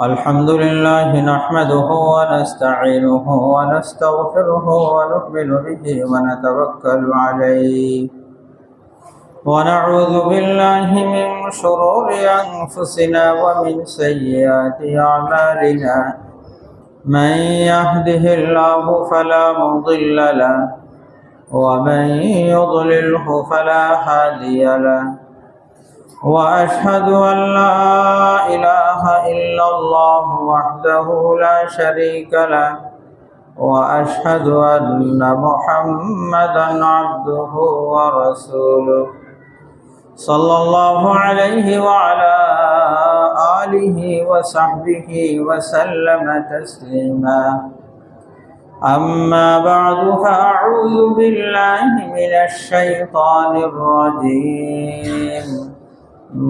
الحمد لله نحمده ونستعينه ونستغفره ونؤمن به ونتوكل عليه ونعوذ بالله من شرور أنفسنا ومن سيئات أعمالنا من يهده الله فلا مضل له ومن يضلله فلا هادي له وأشهد أن لا إله إلا الله وحده لا شريك له وأشهد أن محمدا عبده ورسوله صلى الله عليه وعلى آله وصحبه وسلم تسليما أما بعد فأعوذ بالله من الشيطان الرجيم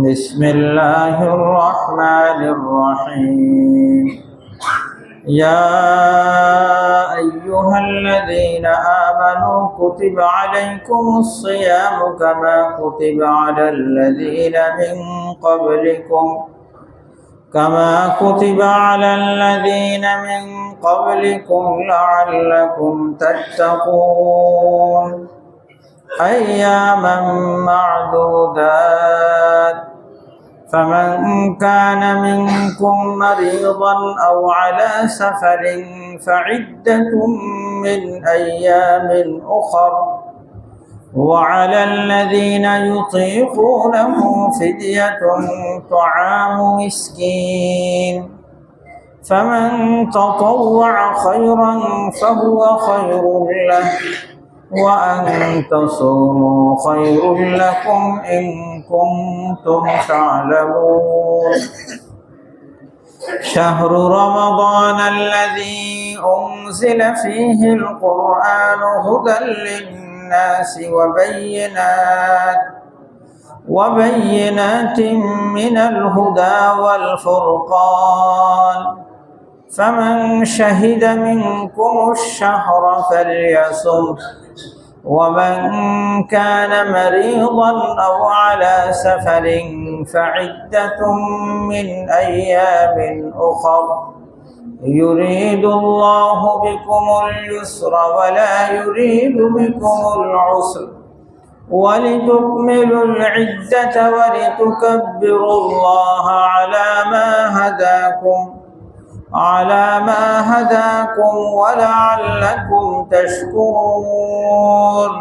بسم الله الرحمن الرحيم يا أيها الذين آمنوا كتب عليكم الصيام كما كتب على الذين من قبلكم لعلكم تتقون أياما معدودات فمن كان منكم مريضا أو على سفر فعدة من أيام أخر وعلى الذين يطيقونه فدية طعام مسكين فمن تطوع خيرا فهو خير له وأن تصوموا خير لكم إن كنتم تعلمون شهر رمضان الذي أنزل فيه القرآن هدى للناس وبينات من الهدى والفرقان فمن شهد منكم الشهر فليصم ومن كان مريضا أو على سفر فعدة من أيام أخر يريد الله بكم اليسر ولا يريد بكم العسر ولتكملوا العدة ولتكبروا الله على ما هداكم ولعلكم تشكرون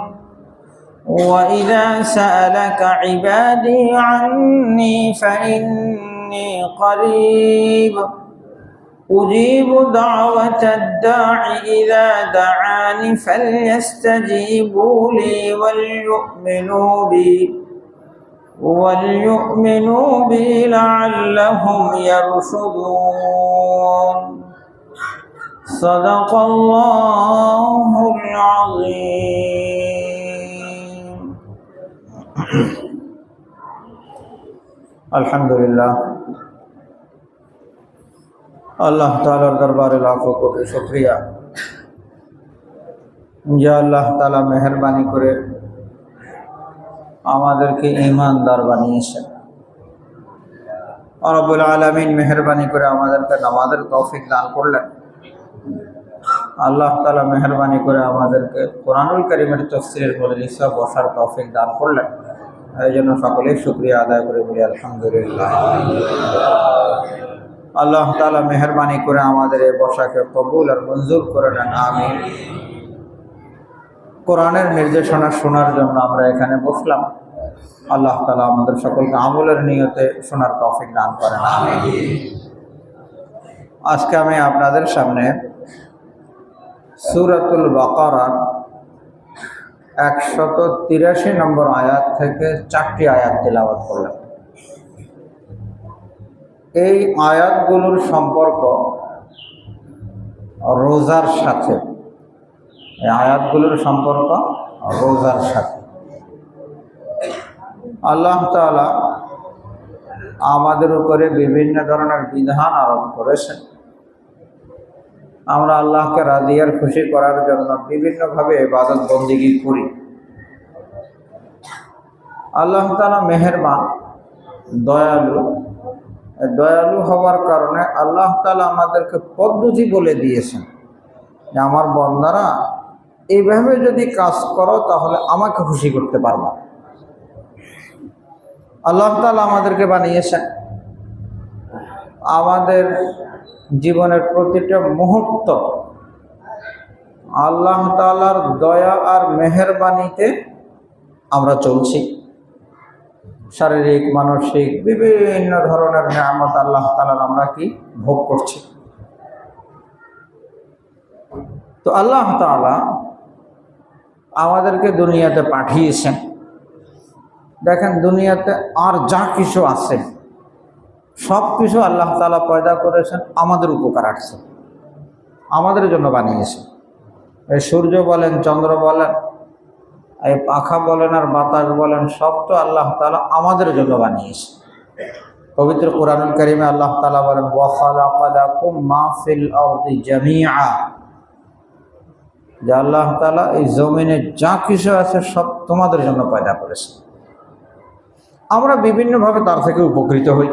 وإذا سألك عبادي عني فإني قريب أجيب دعوة الداع إذا دعاني فليستجيبوا لي وليؤمنوا بي لعلهم يرشدون صدق الله العظيم الحمد لله আল্লাহ তাআলার দরবারে লাখো কোটি শুকরিয়া যে আল্লাহ তাআলা মেহেরবানি করে আমাদেরকে ঈমানদার বানিয়েছেন। রব্বুল আলামিন মেহেরবানি করে আমাদেরকে নামাজের তৌফিক দান করলেন। আল্লাহ তাআলা মেহেরবানি করে আমাদেরকে কোরআনুল কারীমের তাফসীরের মজলিসে বসার তৌফিক দান করলেন। এই জন্য সকলেই শুকরিয়া আদায় করে বলি আলহামদুলিল্লাহ। আল্লাহ তাআলা মেহেরবানি করে আমাদের এই বসাকে কবুল আর মঞ্জুর করে নেন, আমিন। কোরআনের নির্দেশনা শোনার জন্য আমরা এখানে বসলাম। আল্লাহ তাআলা আমাদের সকলকে আমলের নিয়তে শোনার তৌফিক দান করেন, আমিন। আজকে আমি আপনাদের সামনে সূরাতুল বাকারার 183 নম্বর আয়াত থেকে 4টি আয়াত তেলাওয়াত করলাম। এই আয়াতগুলোর সম্পর্ক রোজার সাথে, আল্লাহ তাআলা আমাদের উপরে বিভিন্ন ধরনের বিধান আরোপ করেছেন। আমরা আল্লাহকে রাজি আর খুশি করার জন্য বিভিন্নভাবে ইবাদত বন্দেগী করি। আল্লাহ তাআলা মেহেরবান, দয়ালু দয়ালু হওয়ার কারণে আল্লাহ তাআলা আমাদেরকে পদ্ধতি বলে দিয়েছেন যে আমার বান্দারা এইভাবে যদি কাজ করো তাহলে আমাকে খুশি করতে পারবা। আল্লাহ তাআলা আমাদেরকে বানিয়েছেন, আমাদের জীবনের প্রতিটা মুহূর্ত আল্লাহ তাআলার দয়া আর মেহেরবানিতে আমরা চলছি। শারীরিক মানসিক বিভিন্ন ধরনের নিয়ামত আল্লাহ তাআলার আমরা কি ভোগ করছি। তো আল্লাহ তাআলা আমাদেরকে দুনিয়াতে পাঠিয়েছেন। দেখেন, দুনিয়াতে আর যা কিছু আছে সব কিছু আল্লাহ তাআলা পয়দা করেছেন আমাদের উপকারার্থে, আমাদের জন্য বানিয়েছেন। এই সূর্য বলেন, চন্দ্র বলেন, এই পাখা বলেন আর বাতাস বলেন, সব তো আল্লাহ তাআলা আমাদের জন্য বানিয়েছে। পবিত্র কোরআনুল কারীমে আল্লাহ তাআলা বলেন, ওয়া খালাকা লাকুম মা ফিল আরদি জামিআ, যে আল্লাহ তাআলা এই জমিনে যা কিছু আছে সব তোমাদের জন্য পয়দা করেছে। আমরা বিভিন্নভাবে তার থেকে উপকৃত হই,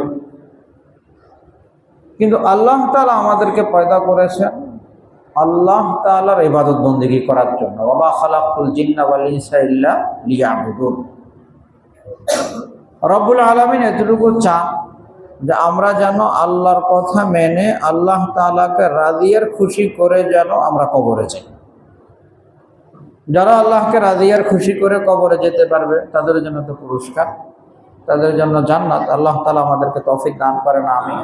কিন্তু আল্লাহ তাআলা আমাদেরকে পয়দা করেছেন আল্লাহ তাআলার ইবাদত বন্দেগী করার জন্য। ওয়া মা খালাকতুল জিন্না ওয়াল ইনসা ইল্লা লিয়াবুদুন। রব্বুল আলামিন এতটুকু চান যে আমরা যেন আল্লাহর কথা মেনে আল্লাহ তাআলাকে রাজি আর খুশি করে যেন আমরা কবরে যাই। যারা আল্লাহকে রাজি আর খুশি করে কবরে যেতে পারবে তাদের জন্য তো পুরস্কার, তাদের জন্য জান্নাত। আল্লাহ তাআলা আমাদেরকে তৌফিক দান করেন, আমিন।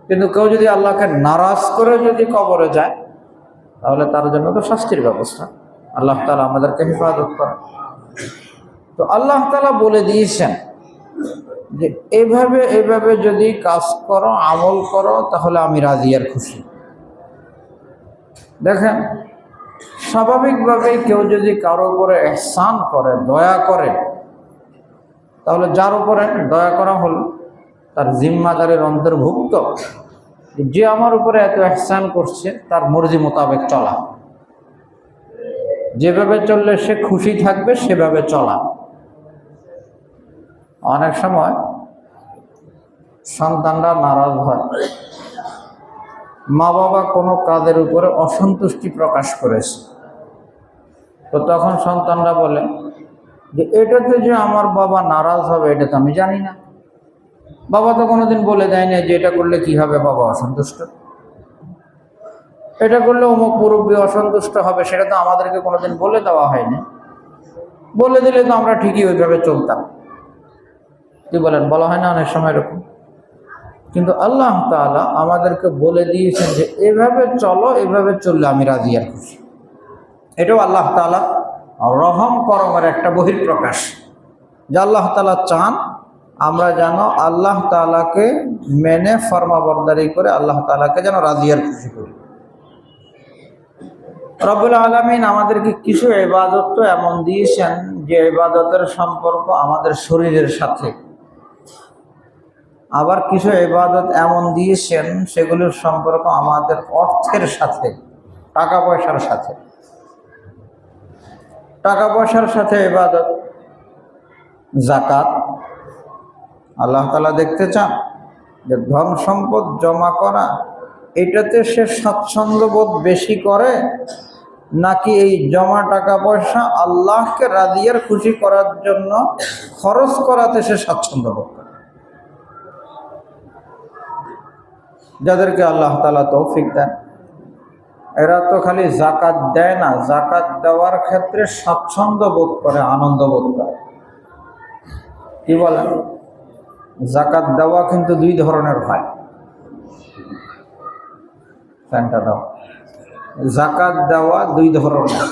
কিন্তু কেউ যদি আল্লাহকে নারাজ করে যদি কবরে যায় তাহলে তার জন্য তো শাস্তির ব্যবস্থা। আল্লাহ তাআলা আমাদেরকে হেফাজত করেন। তো আল্লাহ তাআলা বলে দিয়েছেন যে এইভাবে যদি কাজ করো, আমল করো, তাহলে আমি রাজি আর খুশি। দেখেন, স্বাভাবিকভাবেই কেউ যদি কারো উপরে ইহসান করে, দয়া করে, তাহলে যার উপরে দয়া করা হল তার জিম্মাদারের অন্তর্ভুক্ত যে আমার উপরে এত ইহসান করছে তার মর্জি মোতাবেক চলা, যেভাবে চললে সে খুশি থাকবে সেভাবে চলা। অনেক সময় সন্তানরা নারাজ হয়, মা বাবা কোনো কাজের উপরে অসন্তুষ্টি প্রকাশ করেছে, তো তখন সন্তানরা বলে যে এটাতে যে আমার বাবা নারাজ হবে এটা তো আমি জানি না, বাবা তো কোনোদিন বলে দেয় না যে এটা করলে কি হবে, বাবা অসন্তুষ্ট, এটা করলে অমুক মুরব্বী অসন্তুষ্ট হবে, সেটা তো আমাদেরকে কোনোদিন বলে দেওয়া হয়নি, বলে দিলে তো আমরা ঠিকই ওইভাবে চলতাম। কি বলেন, বলা হয় না অনেক সময় এরকম? কিন্তু আল্লাহ তাআলা আমাদেরকে বলে দিয়েছেন যে এভাবে চলো, এভাবে চললে আমি রাজি আর খুশি। এটাও আল্লাহ তাআলা রহম করমের একটা বহিঃপ্রকাশ, যে আল্লাহ তাআলা চান আমরা যেন আল্লাহ তাআলাকে মেনে ফরমাবরদারি করে আল্লাহ তাআলাকে যেন রাজি আর খুশি করি। রব্বুল আলামিন আমাদেরকে কিছু ইবাদত তো এমন দিয়েছেন যে ইবাদতের সম্পর্ক আমাদের শরীরের সাথে, আবার কিছু ইবাদত এমন দিয়েছেন সেগুলোর সম্পর্ক আমাদের অর্থের সাথে, টাকা পয়সার সাথে। টাকা পয়সার সাথে ইবাদত যাকাত। আল্লাহ তাআলা দেখতে চান যে ধন সম্পদ জমা করা এটাতে সে স্বাচ্ছন্দ্য বোধ বেশি করে, নাকি এই জমা টাকা পয়সা আল্লাহকে রাজি আর খুশি করার জন্য খরচ করাতে সে স্বাচ্ছন্দ্য বোধ করে। যাদেরকে আল্লাহ তাআলা তৌফিক দেন এরা তো খালি যাকাত দেয় না, যাকাত দেওয়ার ক্ষেত্রে স্বাচ্ছন্দ্য বোধ করে, আনন্দ বোধ করে। কি বলেন? যাকাত দেওয়া কিন্তু দুই ধরনের হয়। ফ্যানটা দাও। যাকাত দেওয়া দুই ধরনের,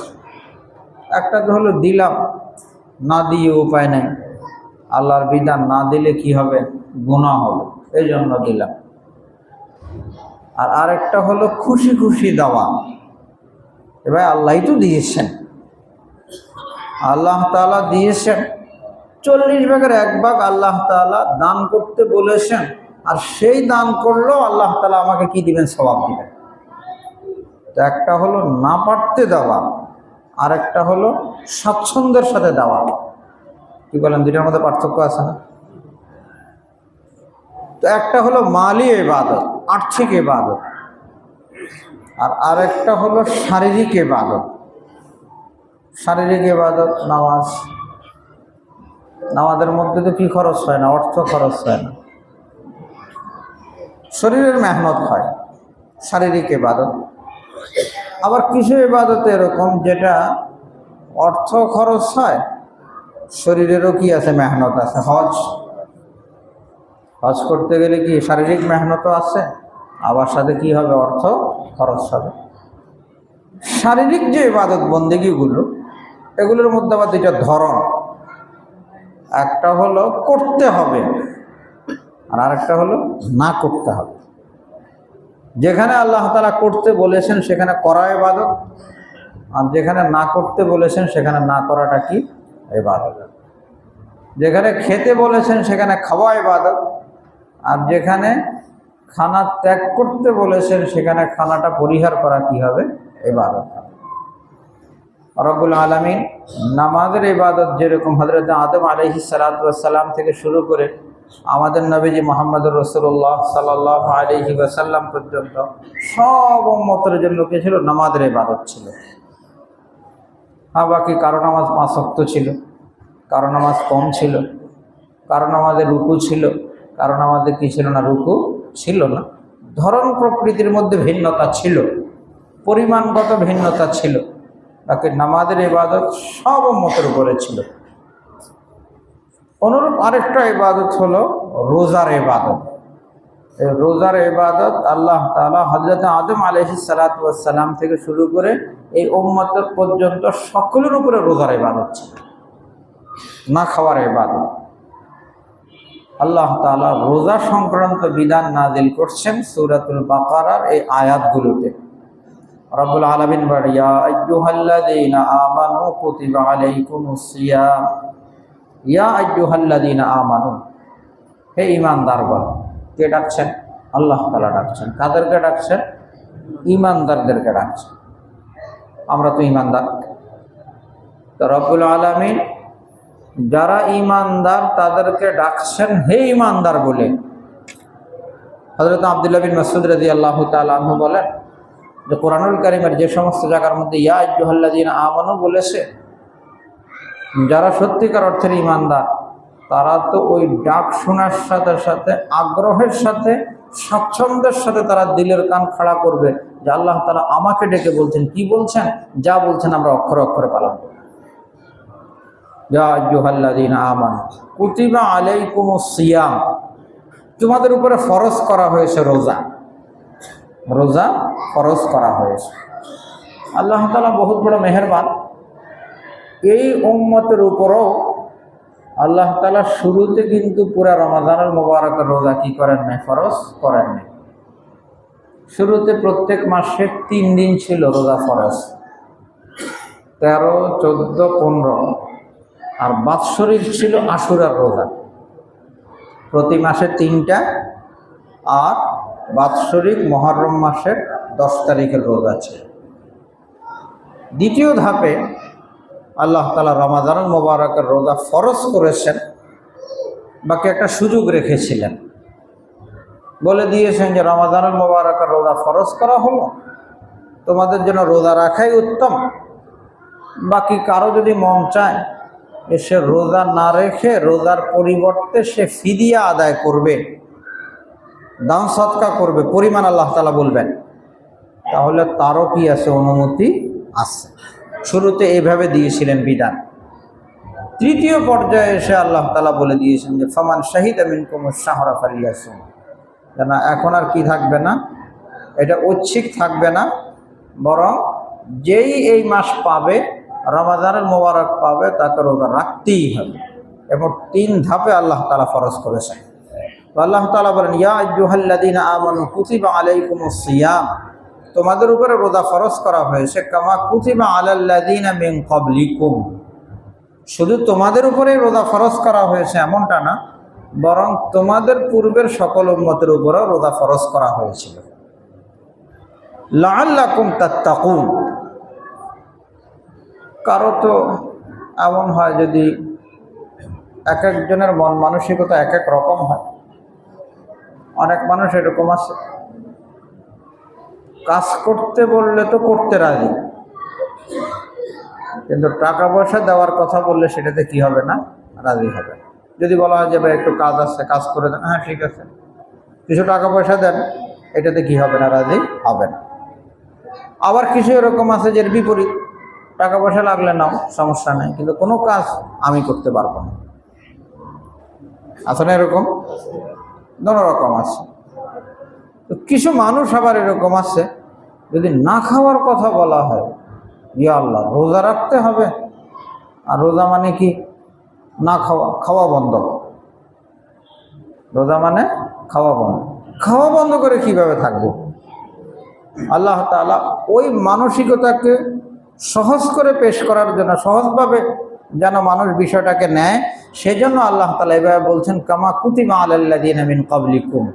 একটা তো হলো দিলাম, না দিয়ে উপায় নাই, আল্লাহর বিধান না দিলে কি হবে, গুনাহ হবে, এই জন্য দিলাম। আর আরেকটা হলো খুশি খুশি দেওয়া, এবার আল্লাহই তো দিয়েছেন, আল্লাহ তাআলা দিয়েছেন, 40 ভাগের 1 ভাগ আল্লাহ তাআলা দান করতে বলেছেন, আর সেই দান করলেও আল্লাহ তাআলা আমাকে কি দিবেন, সওয়াব দিবেন। তো একটা হলো না পারতে দেওয়া, আর একটা হলো স্বাচ্ছন্দ্যের সাথে দেওয়া। কি বলেন, দুইটার মধ্যে পার্থক্য আছে না? তো একটা হলো মালি ইবাদত, আর্থিক ইবাদত, আর আরেকটা হলো শারীরিক ইবাদত। শারীরিক ইবাদত নামাজ। নামাজের মধ্যে তো কি খরচ হয় না? অর্থ খরচ হয় না, শরীরের মেহনত হয়, শারীরিক ইবাদত। আবার কিছু ইবাদত এরকম যেটা অর্থ খরচ হয়, শরীরেরও কি আছে? মেহনত আছে। হজ, হজ করতে গেলে কি শারীরিক মেহনতও আছে, আবার সাথে কি হবে? অর্থ খরচ হবে। শারীরিক যে ইবাদত বন্দেগীগুলো, এগুলোর মধ্যে আবার দুইটা ধরন। একটা হলো করতে হবে, আর আরেকটা হলো না করতে হবে। যেখানে আল্লাহ তাআলা করতে বলেছেন সেখানে করা ইবাদত, আর যেখানে না করতে বলেছেন সেখানে না করাটা কি? ইবাদত। যেখানে খেতে বলেছেন সেখানে খাওয়া ইবাদত, আর যেখানে খানা ত্যাগ করতে বলেছেন সেখানে খানাটা পরিহার করা কি হবে? ইবাদত। রব্বুল আলামিন নামাজের ইবাদত যেরকম হযরত আদম আলাইহিস সালাতু ওয়াস সালাম থেকে শুরু করে আমাদের নবীজি মুহাম্মদুর রাসূলুল্লাহ সাল্লাল্লাহু আলাইহি ওয়াসাল্লাম পর্যন্ত সব উম্মতের জন্য কি ছিল? নামাজের ইবাদত ছিল। বাকি কারো নামাজ 5 ওয়াক্ত ছিল, কারো নামাজ কম ছিল, কারো নামাজে রুকু ছিল, কারো নামাজে কি ছিল না? রুকু ছিল না। ধরন প্রকৃতির মধ্যে ভিন্নতা ছিল, পরিমাণগত ভিন্নতা ছিল, বাকি নামাজের ইবাদত সব উম্মতের উপরে ছিল। অনুরূপ আরেকটা ইবাদত হলো রোজার ইবাদত। এই রোজার ইবাদত আল্লাহ তাআলা হযরত আদম আলাইহিস সালাতু ওয়াস সালাম থেকে শুরু করে এই উম্মতের পর্যন্ত সকলের উপরে রোজার ইবাদত ছিল, না খাওয়ার ইবাদত। আল্লাহ তাআলা রোজা সংক্রান্ত বিধান নাজিল করছেন সূরাতুল বাকারার এই আয়াতগুলোতে। রব্বুল আলামিন বলেন, ইয়া আইয়ুহাল্লাযীনা আমানু কুতিবা আলাইকুমুস সিয়াম। ইয়া আইয়ুহাল্লাযীনা আমানু, হে ঈমানদারগণ। কে ডাকছেন? আল্লাহ তাআলা ডাকছেন। কাদেরকে ডাকছেন? ঈমানদারদেরকে ডাকছেন। আমরা তো ঈমানদার। তো রব্বুল আলামিন যারা ঈমানদার তাদেরকে ডাকছেন হে ঈমানদার বলে। হযরত আব্দুল্লাহ বিন মাসউদ রাদিয়াল্লাহু তাআলা আনহু বলেন যে কোরআনুল কারীমের যে সমস্ত জায়গার মধ্যে ইয়া আইয়ুহাল্লাযীনা আমানু বলেছে, যারা সত্যিকার অর্থের ঈমানদার তারা তো ওই ডাক শোনার সাথে সাথে আগ্রহের সাথে, স্বাচ্ছন্দ্যের সাথে তারা দিলের কান খাড়া করবে যে আল্লাহ তাআলা আমাকে ডেকে বলছেন। কি বলছেন? যা বলছেন আমরা অক্ষরে অক্ষরে পালন করব। ইয়া আইয়ুহাল্লাযীনা আমানু কুতিবা আলাইকুমুস সিয়াম, তোমাদের উপরে ফরজ করা হয়েছে রোজা। রোজা ফরজ করা হয়েছে। আল্লাহ তাআলা বহুত বড় মেহেরবান। এই উম্মতের উপরও আল্লাহ তাআলা শুরুতে কিন্তু পুরা রমাদানুল মুবারকের রোজা কি করেন নাই? ফরজ করেন নাই। শুরুতে প্রত্যেক মাসে 3 দিন ছিল রোজা ফরজ, 13, 14, 15, আর বাৎসরিক ছিল আশুরার রোজা। প্রতি মাসে 3টা, আর বাৎসরিক মুহররম মাসের 10 তারিখের রোজা ছিল। দ্বিতীয় ধাপে আল্লাহ তাআলা রমাদানুল মুবারকের রোজা ফরজ করেছেন, বাকি একটা সুযোগ রেখেছিলেন। বলে দিয়েছেন যে রমাদানুল মুবারকের রোজা ফরজ করা হলো, তোমাদের জন্য রোজা রাখাই উত্তম। বাকি কারো যদি মন চায় সে রোজা না রেখে রোজার পরিবর্তে সে ফিদিয়া আদায় করবে, দান সদকা করবে, পরিমাণ আল্লাহ তাআলা বলবেন, তাহলে তারও কি আছে? অনুমতি আছে। শুরুতে এইভাবে দিয়েছিলেন বিধান। তৃতীয় পর্যায়ে এসে আল্লাহ তাআলা বলে দিয়েছেন যে ফামান শাহিদা মিনকুমুশ শাহরা ফালিয়াসুম, না এখন আর কি থাকবে না? এটা ঐচ্ছিক থাকবে না, বরং যেই এই মাস পাবে, রমাদানুল মুবারক পাবে, তাকে রোজা রাখতেই হবে। এবং 3 ধাপে আল্লাহ তাআলা ফরজ করেছেন। তো আল্লাহ তাআলা বলেন, ইয়া আইয়ুহাল্লাযীনা আমানু কুতিবা আলাইকুমুস সিয়াম, তোমাদের উপরে রোজা ফরজ করা হয়েছে, কামা কুতিবা আলাল্লাযীনা মিন ক্বাবলিকুম, শুধু তোমাদের উপরে রোজা ফরজ করা হয়েছে এমনটা না, বরং তোমাদের পূর্বের সকল উম্মতের উপরেও রোজা ফরজ করা হয়েছিল। লাআল্লাকুম তাত্তাকুন, কারো তো এমন হয় যদি এক একজনের মন মানসিকতা এক এক রকম হয়, অনেক মানুষ এরকম আছে, কাজ করতে বললে তো করতে রাজি, কিন্তু টাকা পয়সা দেওয়ার কথা বললে সেটাতে কি হবে না, রাজি হবে। যদি বলা হয় যে ভাই একটু কাজ আছে, কাজ করে দেন, হ্যাঁ ঠিক আছে, কিছু টাকা পয়সা দেন, এটাতে কি হবে না, রাজি হবে না। আবার কিছু এরকম আছে যে বিপরীত, টাকা পয়সা লাগলে নাও, সমস্যা নেই, কিন্তু কোনো কাজ আমি করতে পারবো না। আসলে এরকম দোনো রকম আছে। তো কিছু মানুষ আবার এরকম আছে, যদি না খাওয়ার কথা বলা হয়, ইয়া আল্লাহ রোজা রাখতে হবে, আর রোজা মানে কি, না খাওয়া, খাওয়া বন্ধ। রোজা মানে খাওয়া বন্ধ। খাওয়া বন্ধ করে কিভাবে থাকবো? আল্লাহ তাআলা ওই মানসিকতাকে সহজ করে পেশ করার জন্য, সহজভাবে যেন মানুষ বিষয়টাকে নেয়, সেজন্য আল্লাহ তাআলা এভাবে বলছেন, কামা কুতিবা আলাল্লাযিনা মিন ক্বাবলিকুম।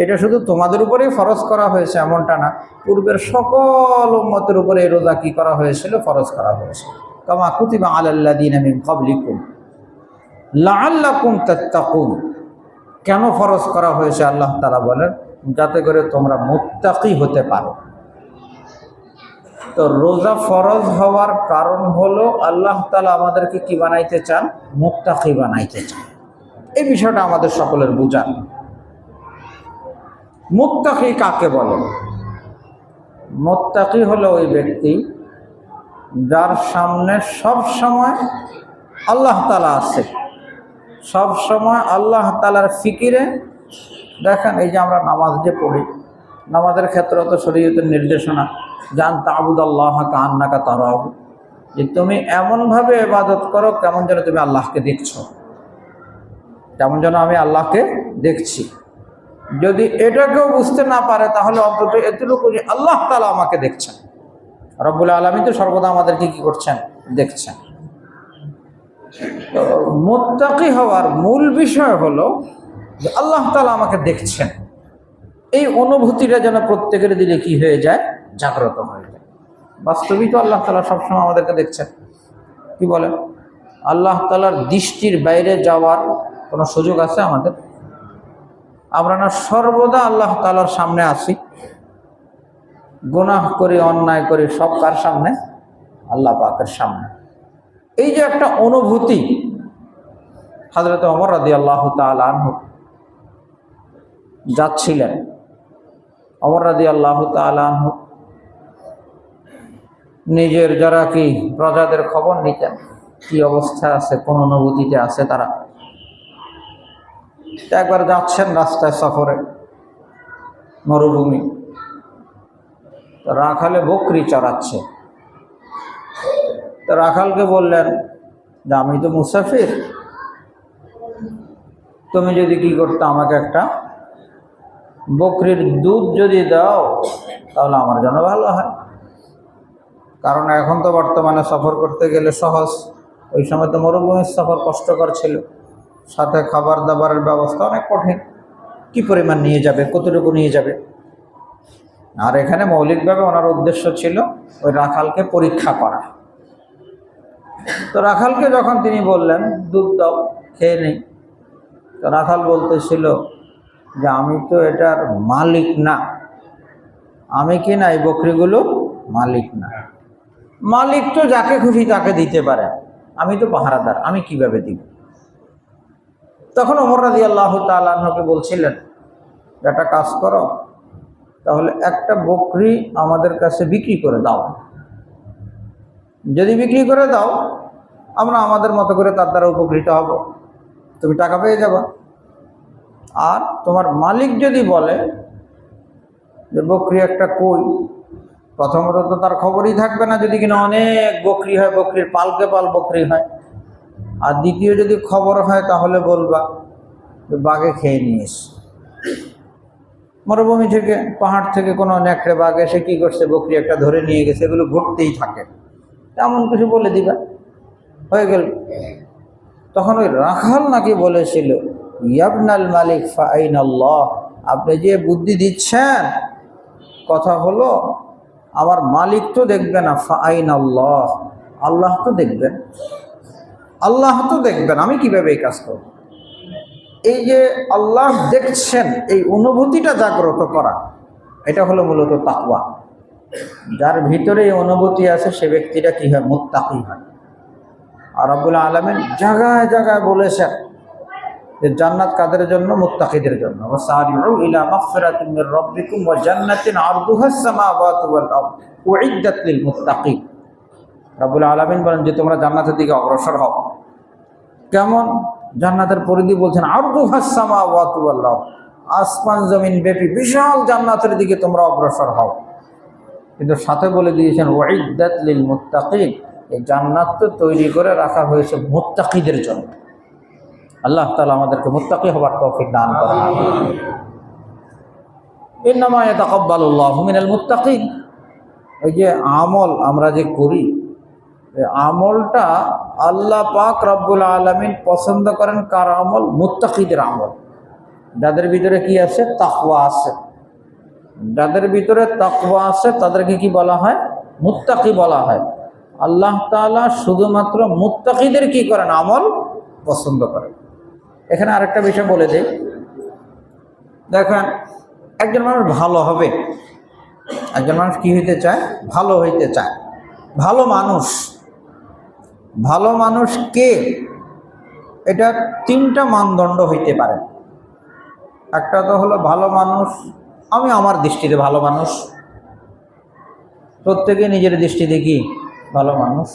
এটা শুধু তোমাদের উপরেই ফরজ করা হয়েছে এমনটা না, পূর্বের সকল উম্মতের উপরে এই রোজা কি করা হয়েছিল, ফরজ করা হয়েছে। কামা কুতিবা আলাল্লাযিনা মিন ক্বাবলিকুম লাআল্লাকুম তাত্তাকুন। কেন ফরজ করা হয়েছে আল্লাহ তাআলা বলেন, যাতে করে তোমরা মুত্তাকি হতে পারো। তো রোজা ফরজ হওয়ার কারণ হলো আল্লাহ তাআলা আমাদেরকে কি বানাইতে চান, মুত্তাকি বানাইতে চান। এই বিষয়টা আমাদের সকলের বুঝান। মুত্তাকি কাকে বলে? মুত্তাকি হলো ওই ব্যক্তি যার সামনে সব সময় আল্লাহ তাআলা আছে, সব সময় আল্লাহ তাআলার ফিকিরে। দেখেন, এই যে আমরা নামাজ যে পড়ি, নামাজের ক্ষেত্রে তো শরীয়তের নির্দেশনা, জান তা'বুদাল্লাহ কাআন্নাকা তারাহু, যে তুমি এমনভাবে ইবাদত করো কেমন যেন তুমি আল্লাহকে দেখছো, কেমন যেন আমি আল্লাহকে দেখছি। যদি এটাকেও বুঝতে না পারে, তাহলে অন্তত এতটুকু যে আল্লাহ তাআলা আমাকে দেখছেন, রব্বুল আলামিন তো সর্বদা আমাদেরকে কি করছেন, দেখছেন। তো মুত্তাকি হওয়ার মূল বিষয় হলো যে আল্লাহ তাআলা আমাকে দেখছেন। এই অনুভূতিটা যেন প্রত্যেকের দিলে কি হয়ে যায়, জাগ্রত হয়ে যায়। বাস্তবিক তো আল্লাহ তাআলা সবসময় আমাদেরকে দেখছেন। কি বলেন? আল্লাহ তাআলার দৃষ্টির বাইরে যাওয়ার কোনো সুযোগ আছে আমাদের? আমরা না সর্বদা আল্লাহ তাআলার সামনে আসি, গুনাহ করি, অন্যায় করি, সব কার সামনে? আল্লাহ পাকের সামনে। এই যে একটা অনুভূতি, হযরত ওমর রাদিয়াল্লাহু তাআলা আনহু যাচ্ছিলেন, ওমর রাদিয়াল্লাহু তাআলা আনহু নিজের যারা কি প্রজাদের খবর নিতেন, কি অবস্থা আছে, কোন অনুভূতিতে আছে তারা। একবার যাচ্ছেন রাস্তায় সফরে, মরুভূমি, রাখালে বকরি চড়াচ্ছে। তো রাখালকে বললেন যে আমি তো মুসাফির, তুমি যদি কি করতে, আমাকে একটা বকরির দুধ যদি দাও তাহলে আমার জন্য ভালো হয়। কারণ এখন তো বর্তমানে সফর করতে গেলে সহজ, ওই সময় তো মরুভূমির সফর কষ্টকর ছিল, সাথে খাবার দাবারের ব্যবস্থা অনেক কঠিন। কি পরিমাণ নিয়ে যাবে, কতটুকু নিয়ে যাবে? আর এখানে মৌলিকভাবে ওনার উদ্দেশ্য ছিল ওই রাখালকে পরীক্ষা করা। তো রাখালকে যখন তিনি বললেন দুধ দাও, খেয়ে নেই, তো রাখাল বলতেছিল যে আমি তো এটার মালিক না, আমি কি না এই বকরিগুলো মালিক না। মালিক তো যাকে খুশি তাকে দিতে পারে, আমি তো পাহারাদার, আমি কিভাবে দিব? তখন ওমর রাদিয়াল্লাহু তাআলা আনহুকে বলছিলেন, একটা কাজ করো, তাহলে একটা বকরি আমাদের কাছে বিক্রি করে দাও। যদি বিক্রি করে দাও, আমরা আমাদের মতো করে তার দ্বারা উপকৃত হব, তুমি টাকা পেয়ে যাবে। আর তোমার মালিক যদি বলে যে বকরি একটা কই, প্রথমত তো তার খবরই থাকবে না যদি কিনা অনেক বকরি হয়, বকরির পালকে পাল বকরি হয়। আর দ্বিতীয় যদি খবর হয় তাহলে বলবা যে বাঘে খেয়ে নিয়েছে, মরুভূমি থেকে, পাহাড় থেকে কোনো নেকড়ে বাঘ এসে কি করছে, বকরি একটা ধরে নিয়ে গেছে, এগুলো ঘুরতেই থাকে, এমন কিছু বলে দিবা, হয়ে গেল। তখন ওই রাখাল নাকি বলেছিল, ইয়াবনাল মালিক ফাআইনাল্লাহ, আপনি যে বুদ্ধি দিচ্ছেন, কথা হলো আমার মালিক তো দেখবে না, ফাআইনাল্লাহ, আল্লাহ তো দেখবেন, আল্লাহ তো দেখবেন, আমি কিভাবে এই কাজ করব? এই যে আল্লাহ দেখছেন এই অনুভূতিটা জাগ্রত করা, এটা হলো মূলত তাকওয়া। যার ভিতরে এই অনুভূতি আছে সে ব্যক্তিটা কি হয়? মুত্তাকি হয়। আর রব্বুল আলামিন জায়গায় জায়গায় বলেছেন যে জান্নাত কাদের জন্য? মুত্তাকিদের জন্য। ওয়াসারিউ ইলা মাগফিরাতিন মির রাব্বিকুম ওয়া জান্নাতিন আরদুহাস সামাওয়াতু ওয়াল আরদ উইদ্দাত লিল মুত্তাকিন। রব্বুল আলামিন বলেন যে তোমরা জান্নাতের দিকে অগ্রসর হও। কেমন? জান্নাতের পরিধি বলছেন আরদুহাস সামাওয়াতু ওয়াল আরদ, আসমান জমিন ব্যাপী বিশাল জান্নাতের দিকে তোমরা অগ্রসর হও। কিন্তু সাথে বলে দিয়েছেন উইদ্দাত লিল মুত্তাকিন, এই জান্নাত তো তৈরি করে রাখা হয়েছে মুত্তাকিদের জন্য। আল্লাহ তাআলা আমাদেরকে মুত্তাকি হওয়ার তৌফিক দান করেন। ইন্নামা ইয়াতাকাব্বালুল্লাহু মিনাল মুত্তাকিন। এই যে আমল আমরা যে করি, এই আমলটা আল্লাহ পাক রব্বুল আলামিন পছন্দ করেন কার আমল? মুত্তাকিদের আমল, যাদের ভিতরে কি আছে? তাকওয়া আছে। যাদের ভিতরে তাকওয়া আছে তাদেরকে কি বলা হয়? মুত্তাকি বলা হয়। আল্লাহ তাআলা শুধুমাত্র মুত্তাকিদের কি করেন? আমল পছন্দ করেন। এখানে আরেকটা বিষয় বলে দেই, দেখেন একজন মানুষ ভালো হবে, একজন মানুষ কি হইতে চায়? ভালো হইতে চায়। ভালো মানুষ, ভালো মানুষ কে? এটা তিনটা মানদণ্ড হইতে পারে। একটা তো হলো ভালো মানুষ, আমি আমার দৃষ্টিতে ভালো মানুষ, প্রত্যেকে নিজের দৃষ্টিতে কি ভালো মানুষ।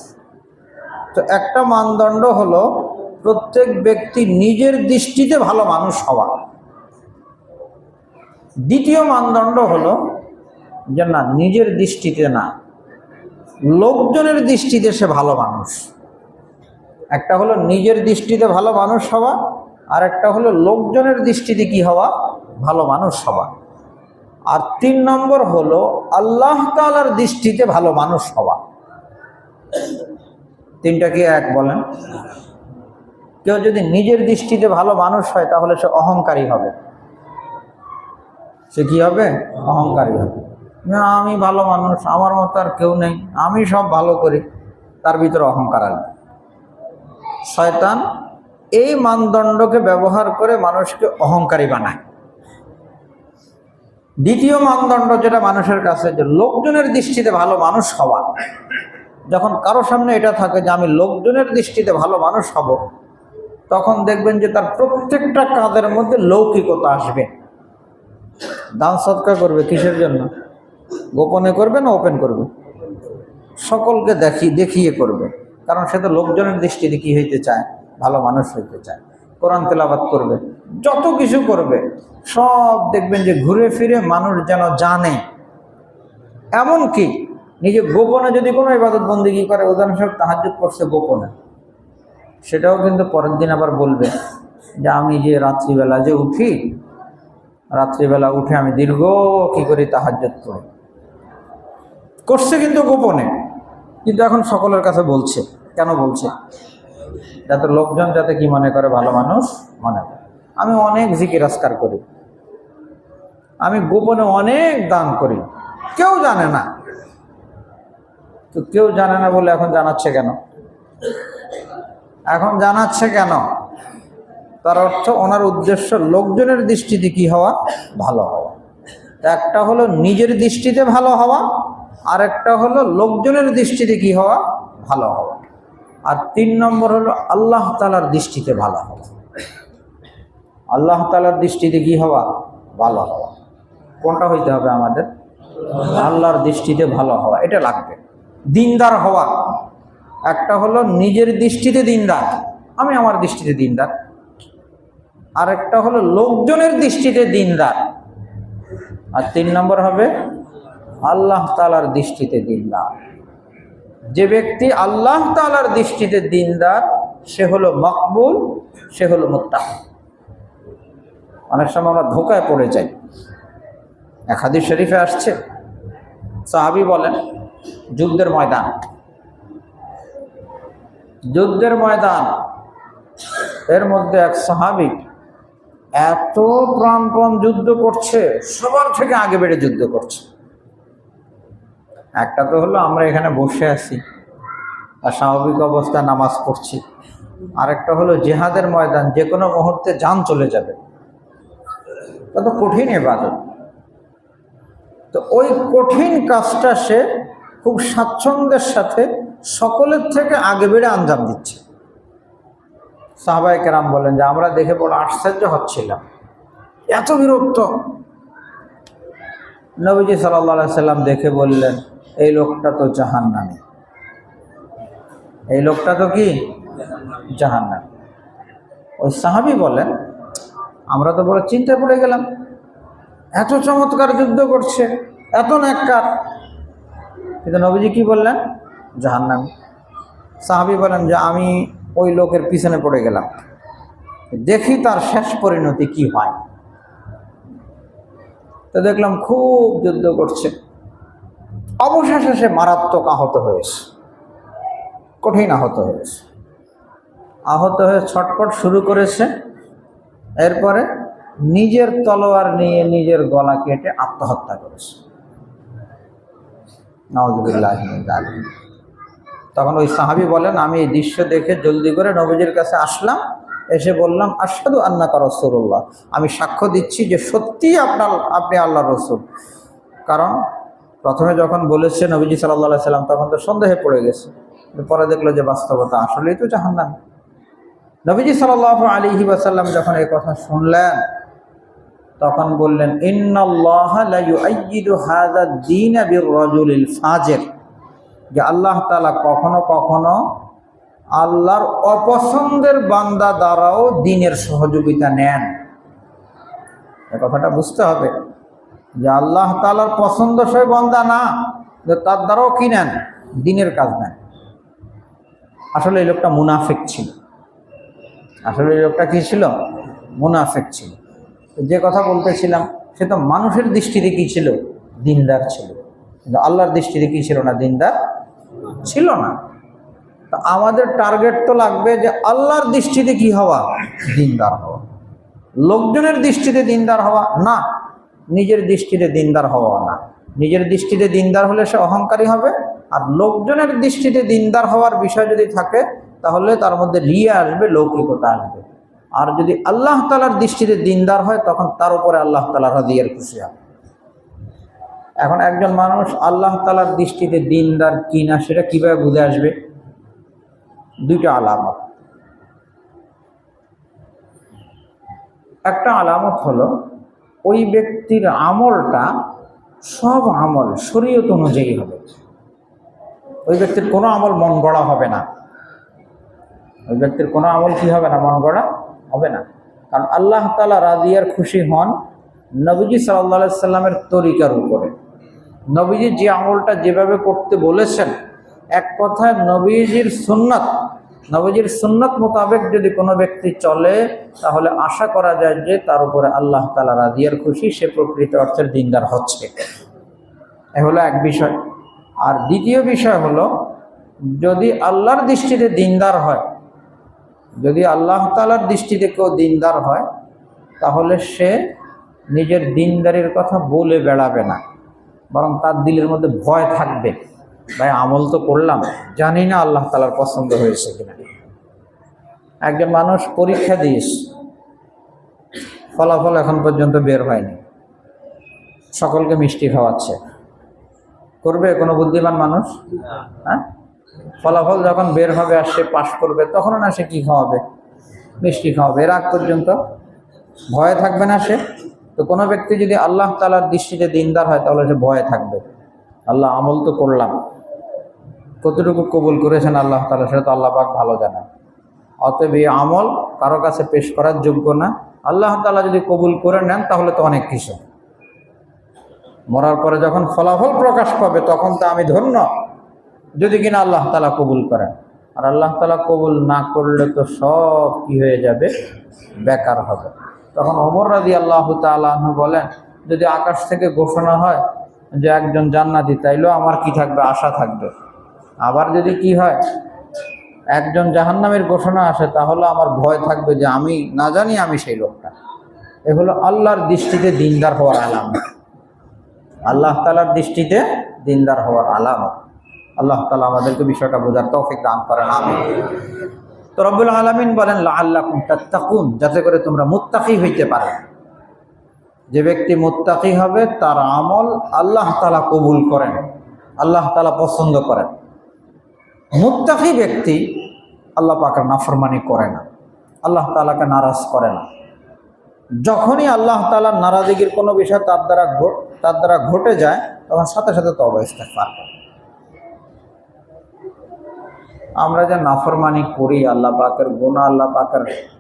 তো একটা মানদণ্ড হলো প্রত্যেক ব্যক্তি নিজের দৃষ্টিতে ভালো মানুষ হওয়া। দ্বিতীয় মানদণ্ড হলো যে না, নিজের দৃষ্টিতে না, লোকজনের দৃষ্টিতে সে ভালো মানুষ। একটা হলো নিজের দৃষ্টিতে ভালো মানুষ হওয়া, আর একটা হলো লোকজনের দৃষ্টিতে কি হওয়া? ভালো মানুষ হওয়া। আর 3 নম্বর হলো আল্লাহ তাআলার দৃষ্টিতে ভালো মানুষ হওয়া। তিনটা কি এক? বলেন। কেউ যদি নিজের দৃষ্টিতে ভালো মানুষ হয় তাহলে সে অহংকারী হবে। সে কি হবে? অহংকারী হবে। না, আমি ভালো মানুষ, আমার মতো আর কেউ নেই, আমি সব ভালো করি, তার ভিতরে অহংকার আসবে। শয়তান এই মানদণ্ডকে ব্যবহার করে মানুষকে অহংকারী বানায়। দ্বিতীয় মানদণ্ড যেটা মানুষের কাছে, যে লোকজনের দৃষ্টিতে ভালো মানুষ হওয়া, যখন কারো সামনে এটা থাকে যে আমি লোকজনের দৃষ্টিতে ভালো মানুষ হব, তখন দেখবেন যে তার প্রত্যেকটা কাজের মধ্যে লৌকিকতা আসবে। দান সদকা করবে কিসের জন্য? গোপনে করবে না ওপেন করবে? সকলকে দেখিয়ে করবে, কারণ সে তো লোকজনের দৃষ্টিতে কি হইতে চায়? ভালো মানুষ হইতে চায়। কোরআন তেলাওয়াত করবে, যত কিছু করবে, সব দেখবেন যে ঘুরে ফিরে মানুষ যেন জানে। এমনকি নিজে গোপনে যদি কোনো ইবাদত বন্দেগী করে, উদাহরণস্বরূপ তাহাজ্জুদ করছে গোপনে, সেটাও কিন্তু পরের দিন আবার বলবে যে আমি যে রাত্রিবেলা যে উঠি, রাত্রিবেলা উঠে আমি দীর্ঘ কি করি? তাহাজ্জুদ করি। করছে কিন্তু গোপনে, কিন্তু এখন সকলের কাছে বলছে। কেন বলছে? যাতে লোকজন যাতে কি মনে করে? ভালো মানুষ মনে করে। আমি অনেক জিকির আজকার করি, আমি গোপনে অনেক দান করি, কেউ জানে না। তো কেউ জানে না বলে এখন জানাচ্ছে কেন? এখন জানাচ্ছে কেন? তার অর্থ ওনার উদ্দেশ্য লোকজনের দৃষ্টিতে কি হওয়া? ভালো হওয়া। একটা হলো নিজের দৃষ্টিতে ভালো হওয়া, আর একটা হলো লোকজনের দৃষ্টিতে কি হওয়া? ভালো হওয়া। আর 3 নম্বর হলো আল্লাহ তাআলার দৃষ্টিতে ভালো হওয়া। আল্লাহ তাআলার দৃষ্টিতে কি হওয়া? ভালো হওয়া। কোনটা হইতে হবে আমাদের? আল্লাহর দৃষ্টিতে ভালো হওয়া, এটা লাগবে। দিনদার হওয়া, একটা হলো নিজের দৃষ্টিতে দিনদার, আমি আমার দৃষ্টিতে দিনদার, আর একটা হলো লোকজনের দৃষ্টিতে দিনদার, আর 3 নম্বর হবে আল্লাহ তাআলার দৃষ্টিতে দিনদার। যে ব্যক্তি আল্লাহ তাআলার দৃষ্টিতে দিনদার, সে হলো মকবুল, সে হলো মুত্তাকি। অনেক সময় আমরা ধোঁকায় পড়ে যাই। এক হাদিস শরীফে আসছে, সাহাবী বলেন, যুদ্ধের ময়দান, এর মধ্যে এক সাহাবী এত প্রাণপণ যুদ্ধ করছে, সবার থেকে আগে বেড়ে যুদ্ধ করছে। একটা তো হলো আমরা এখানে বসে আছি আর স্বাভাবিক অবস্থায় নামাজ পড়ছি, আরেকটা হলো জিহাদের ময়দান, যে কোনো মুহূর্তে জান চলে যাবে, কত কঠিন ইবাদত। তো ওই কঠিন কাজটা সে খুব স্বাচ্ছন্দ্যের সাথে সকলের থেকে আগে বেড়ে আঞ্জাম দিচ্ছে। সাহাবায়ে কেরাম বলেন যে আমরা দেখে বড় আশ্চর্য হচ্ছিলাম, এত বিরক্ত। নবীজি সাল্লাল্লাহু আলাইহি সাল্লাম দেখে বললেন, এই লোকটা তো জাহান্নামী, এই লোকটা তো কি জাহান্নামী। ওই সাহাবী বলেন, আমরা তো বড় চিন্তায় পড়ে গেলাম, এত চমৎকার যুদ্ধ করছে, এত নেককার, কিন্তু নবীজি কি বললেন? জাহান্নামী। সাহাবী বলেন যে আমি ওই লোকের পিছনে পড়ে গেলাম, দেখি তার শেষ পরিণতি কি হয়। তো দেখলাম খুব যুদ্ধ করছে, অবশেষে সে মারাত্মক আহত হয়েছে, কঠিন আহত হয়েছে। আহত হয়ে ছটফট শুরু করেছে, এরপরে নিজের তলোয়ার নিয়ে নিজের গলা কেটে আত্মহত্যা করেছে। নাউযুবিল্লাহি মিন যালিক। তখন ওই সাহাবী বলেন, আমি এই দৃশ্য দেখে জলদি করে নবীজির কাছে আসলাম, এসে বললাম, আশহাদু আন্নাকা রাসূলুল্লাহ, আমি সাক্ষ্য দিচ্ছি যে সত্যিই আপনি আল্লাহর রাসূল। কারণ প্রথমে যখন বলেছে নবীজি সাল্লাল্লাহু আলাইহি সাল্লাম, তখন তো সন্দেহে পড়ে গেছে, পরে দেখলো যে বাস্তবতা আসলেই তো জাহান্নাম। নবীজি সাল্লাল্লাহু আলাইহি ওয়াসাল্লাম যখন এই কথা শুনলেন, তখন বললেন, ইন্নাল্লাহা লা ইউআইয়িদু হাযা দ্বীন বির-রাজুলিল ফাজির, যে আল্লাহ তাআলা কখনো কখনো আল্লাহর অপছন্দের বান্দা দ্বারাও দ্বীনের সহযোগিতা নেন। এই কথাটা বুঝতে হবে যে আল্লাহ তাআলার পছন্দসই বান্দা না, যে তার দ্বারাও কি নেন? দ্বীনের কাজ নেন। আসলে এই লোকটা মুনাফিক ছিল, আসলে এই লোকটা কি ছিল? মুনাফিক ছিল। যে কথা বলতেছিলাম, সে তো মানুষের দৃষ্টিতে কি ছিল? দিনদার ছিল, কিন্তু আল্লাহর দৃষ্টিতে কি ছিল না? দিনদার ছিল না। তো আমাদের টার্গেট তো লাগবে যে আল্লাহর দৃষ্টিতে কি হওয়া? দিনদার হওয়া। লোকজনের দৃষ্টিতে দিনদার হওয়া না, নিজের দৃষ্টিতে দিনদার হওয়া না। নিজের দৃষ্টিতে দিনদার হলে সে অহংকারী হবে, আর লোকজনের দৃষ্টিতে দিনদার হওয়ার বিষয় যদি থাকে, তাহলে তার মধ্যে রিয়া আসবে, লৌকিকতা আসবে। আর যদি আল্লাহ তাআলার দৃষ্টিতে দিনদার হয়, তখন তার উপরে আল্লাহ তাআলা রাদিয়ার খুশি হয়। এখন একজন মানুষ আল্লাহ তাআলার দৃষ্টিতে দিনদার কিনা, সেটা কিভাবে বুঝে আসবে? দুইটা আলামত। একটা আলামত হলো, ওই ব্যক্তির আমলটা সব আমল শরীয়ত অনুযায়ী হবে। ওই ব্যক্তির কোনো আমল মন গড়া হবে না, ওই ব্যক্তির কোনো আমল কি হবে না? মন গড়া হবে না। কারণ আল্লাহ তাআলা রাদিয়ার খুশি হন নবীজি সাল্লাল্লাহু আলাইহি সাল্লামের তরিকার উপরে। নবীজি যে আমলটা যেভাবে করতে বলেছেন, এক কথায় নবীজির সুন্নাত মোতাবেক যদি কোনো ব্যক্তি চলে, তাহলে আশা করা যায় যে তার উপরে আল্লাহ তাআলা রাদিয়ার খুশি, সে প্রকৃত অর্থের দিনদার হচ্ছে। এ হলো এক বিষয়। আর দ্বিতীয় বিষয় হলো, যদি আল্লাহর দৃষ্টিতে দিনদার হয়, যদি আল্লাহ তাআলার দৃষ্টিতে কেউ দিনদার হয়, তাহলে সে নিজের দিনদারির কথা বলে বেড়াবে না, বরং তার দিলের মধ্যে ভয় থাকবে, ভাই আমল তো করলাম, জানি না আল্লাহ তাআলার পছন্দ হয়েছে কিনা। একজন মানুষ পরীক্ষা দিয়েছে, ফলাফল এখন পর্যন্ত বের হয়নি, সকলকে মিষ্টি খাওয়াচ্ছে, করবে কোনো বুদ্ধিমান মানুষ? হ্যাঁ, ফলাফল যখন বের হবে আর সে পাশ করবে, তখন না সে কি খাওয়াবে? মিষ্টি খাওয়াবে। এর আগ পর্যন্ত ভয়ে থাকবে না সে? তো কোনো ব্যক্তি যদি আল্লাহ তাআলার দৃষ্টিতে দিনদার হয়, তাহলে সে ভয়ে থাকবে, আল্লাহ আমল তো করলাম, কতটুকু কবুল করেছেন আল্লাহ তাআলা সেটা তো আল্লাহ পাক ভালো জানেন। অতএব এই আমল কারো কাছে পেশ করার যোগ্য না। আল্লাহ তাআলা যদি কবুল করে নেন, তাহলে তো অনেক কিছু। মরার পরে যখন ফলাফল প্রকাশ পাবে, তখন তো আমি ধন্য, যদি কিনা আল্লাহ তাআলা কবুল করেন। আর আল্লাহ তাআলা কবুল না করলে তো সব কি হয়ে যাবে? বেকার হবে। তখন ওমর রাদিয়াল্লাহু তাআলা আনহু বলেন, যদি আকাশ থেকে ঘোষণা হয় যে একজন জান্নাতি, তাইলেও আমার কি থাকবে? আশা থাকবে। আবার যদি কি হয়, একজন জাহান্নামের ঘোষণা আসে, তাহলে আমার ভয় থাকবে যে আমি না জানি আমি সেই লোকটা। এগুলো আল্লাহর দৃষ্টিতে দিনদার হওয়ার আলামত, আল্লাহ তাআলার দৃষ্টিতে দিনদার হওয়ার আলামত। আল্লাহ তাআলা আমাদেরকে বিষয়টা বোঝার তৌফিক দান করেন, আমিন। তো রব্বুল আলামিন বলেন লাআল্লাকুম তাত্তাকুন, যাতে করে তোমরা মুত্তাকি হইতে পারো। যে ব্যক্তি মুত্তাকি হবে তার আমল আল্লাহ তাআলা কবুল করেন, আল্লাহ তাআলা পছন্দ করেন। মুত্তাকি ব্যক্তি আল্লাহ পাকের নাফরমানি করে না, আল্লাহ তাআলাকে নারাজ করে না। যখনই আল্লাহ তাআলার নারাজগির কোনো বিষয় তার দ্বারা ঘটে যায়, তখন সাথে সাথে তওবা ইস্তেগফার করে। আমরা যে নাফরমানি করি, আল্লাহ পাকের গুনাহ,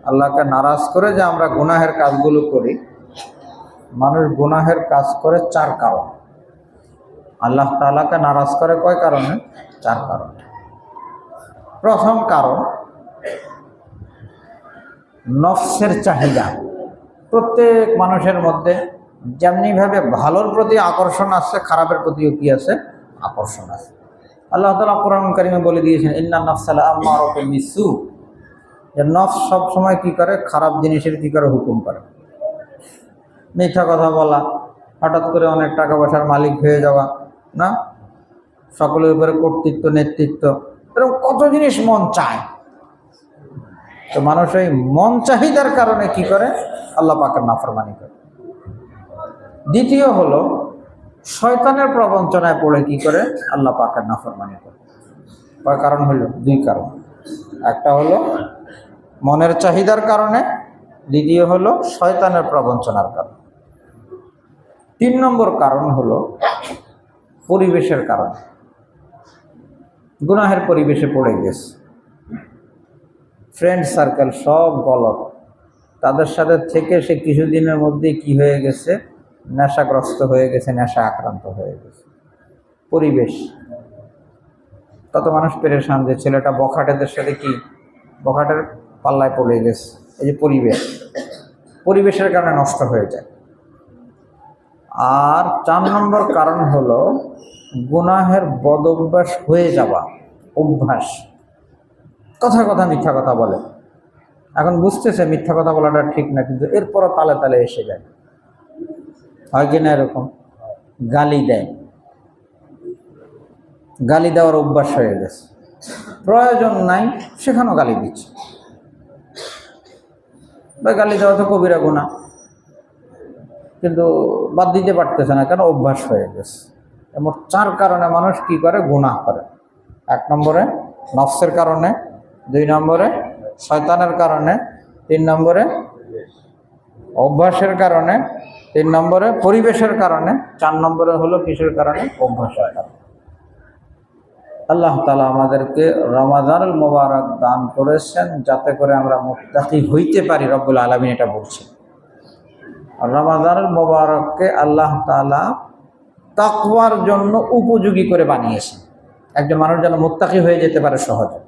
আল্লাহকে নারাজ করে যে আমরা গুনাহের কাজগুলো করি, মানুষ গুনাহের কাজ করে 4 কারণ। আল্লাহ তাআলাকে নারাজ করে কয় কারণে? 4 কারণ। প্রথম কারণ নফসের চাহিদা। প্রত্যেক মানুষের মধ্যে যেমনিভাবে ভালোর প্রতি আকর্ষণ আছে, খারাপের প্রতিও কি আছে? আকর্ষণ আছে। আল্লাহ তাআলা কোরআন কারিমে বলে দিয়েছেন ইন্নান নাফসা লাআম্মারাতুম বিসসু, যে নফস সব সময় কি করে? খারাপ জিনিসের কি করে? হুকুম করে। মিথ্যা কথা বলা, হঠাৎ করে অনেক টাকা পয়সার মালিক হয়ে যাওয়া, না সকলের উপরে কর্তৃত্ব, নেতৃত্ব, এরকম কত জিনিস মন চায়। তো মানুষ এই মন চাহিদার কারণে কি করে? আল্লাহ পাকের নাফরমানি করে। দ্বিতীয় হলো শয়তানের প্রবঞ্চনায় পড়ে কি করে? আল্লাহ পাকের নাফরমানি করে। কয় কারণ হলো? 2 কারণ। একটা হলো মনের চাহিদার কারণে, দ্বিতীয় হলো শয়তানের প্রবঞ্চনার কারণে। 3 নম্বর কারণ হলো পরিবেশের কারণে। গুনাহের পরিবেশে পড়ে গেছে, ফ্রেন্ড সার্কেল সব গলত, তাদের সাথে থেকে সে কিছুদিনের মধ্যে কি হয়ে গেছে? নেশাগ্রস্ত হয়ে গেছে, নেশা আক্রান্ত হয়ে গেছে। পরিবেশ, তত মানুষ পেরেশান যে ছেলেটা বখাটেদের সাথে কি বখাটের পাল্লায় পড়ে গেছে। এই যে পরিবেশের কারণে নষ্ট হয়ে যায়। আর 4 নম্বর কারণ হলো গুনাহের বদ অভ্যাস হয়ে যাওয়া। অভ্যাস, কথা মিথ্যা কথা বলে। এখন বুঝতেছে মিথ্যা কথা বলাটা ঠিক না, কিন্তু এরপরও তালে তালে এসে যায়। হয় কিনা এরকম? গালি দেয়, গালি দেওয়ার অভ্যাস হয়ে গেছে। প্রয়োজন নাই সেখানেও গালি দিচ্ছে। গালি দেওয়া তো কবিরা গুনাহ, কিন্তু বাদ দিতে পারতেছে না, কেন? অভ্যাস হয়ে গেছে। এমন 4 কারণে মানুষ কি করে? গুনাহ করে। 1 নম্বরে নফসের কারণে, 2 নম্বরে শয়তানের কারণে, 3 নম্বরে অভ্যাসের কারণে, 3 নম্বরে পরিবেশের কারণে, 4 নম্বরে হলো কিসের কারণে? অভ্যাসের কারণে। আল্লাহ তাআলা আমাদেরকে রমাদানুল মুবারক দান করেছেন যাতে করে আমরা মুত্তাকি হইতে পারি। রব্বুল আলামিন এটা বলছেন। রমাদানুল মুবারককে আল্লাহ তাআলা তাকওয়ার জন্য উপযোগী করে বানিয়েছেন, একজন মানুষ যেন মুত্তাকি হয়ে যেতে পারে সহজে।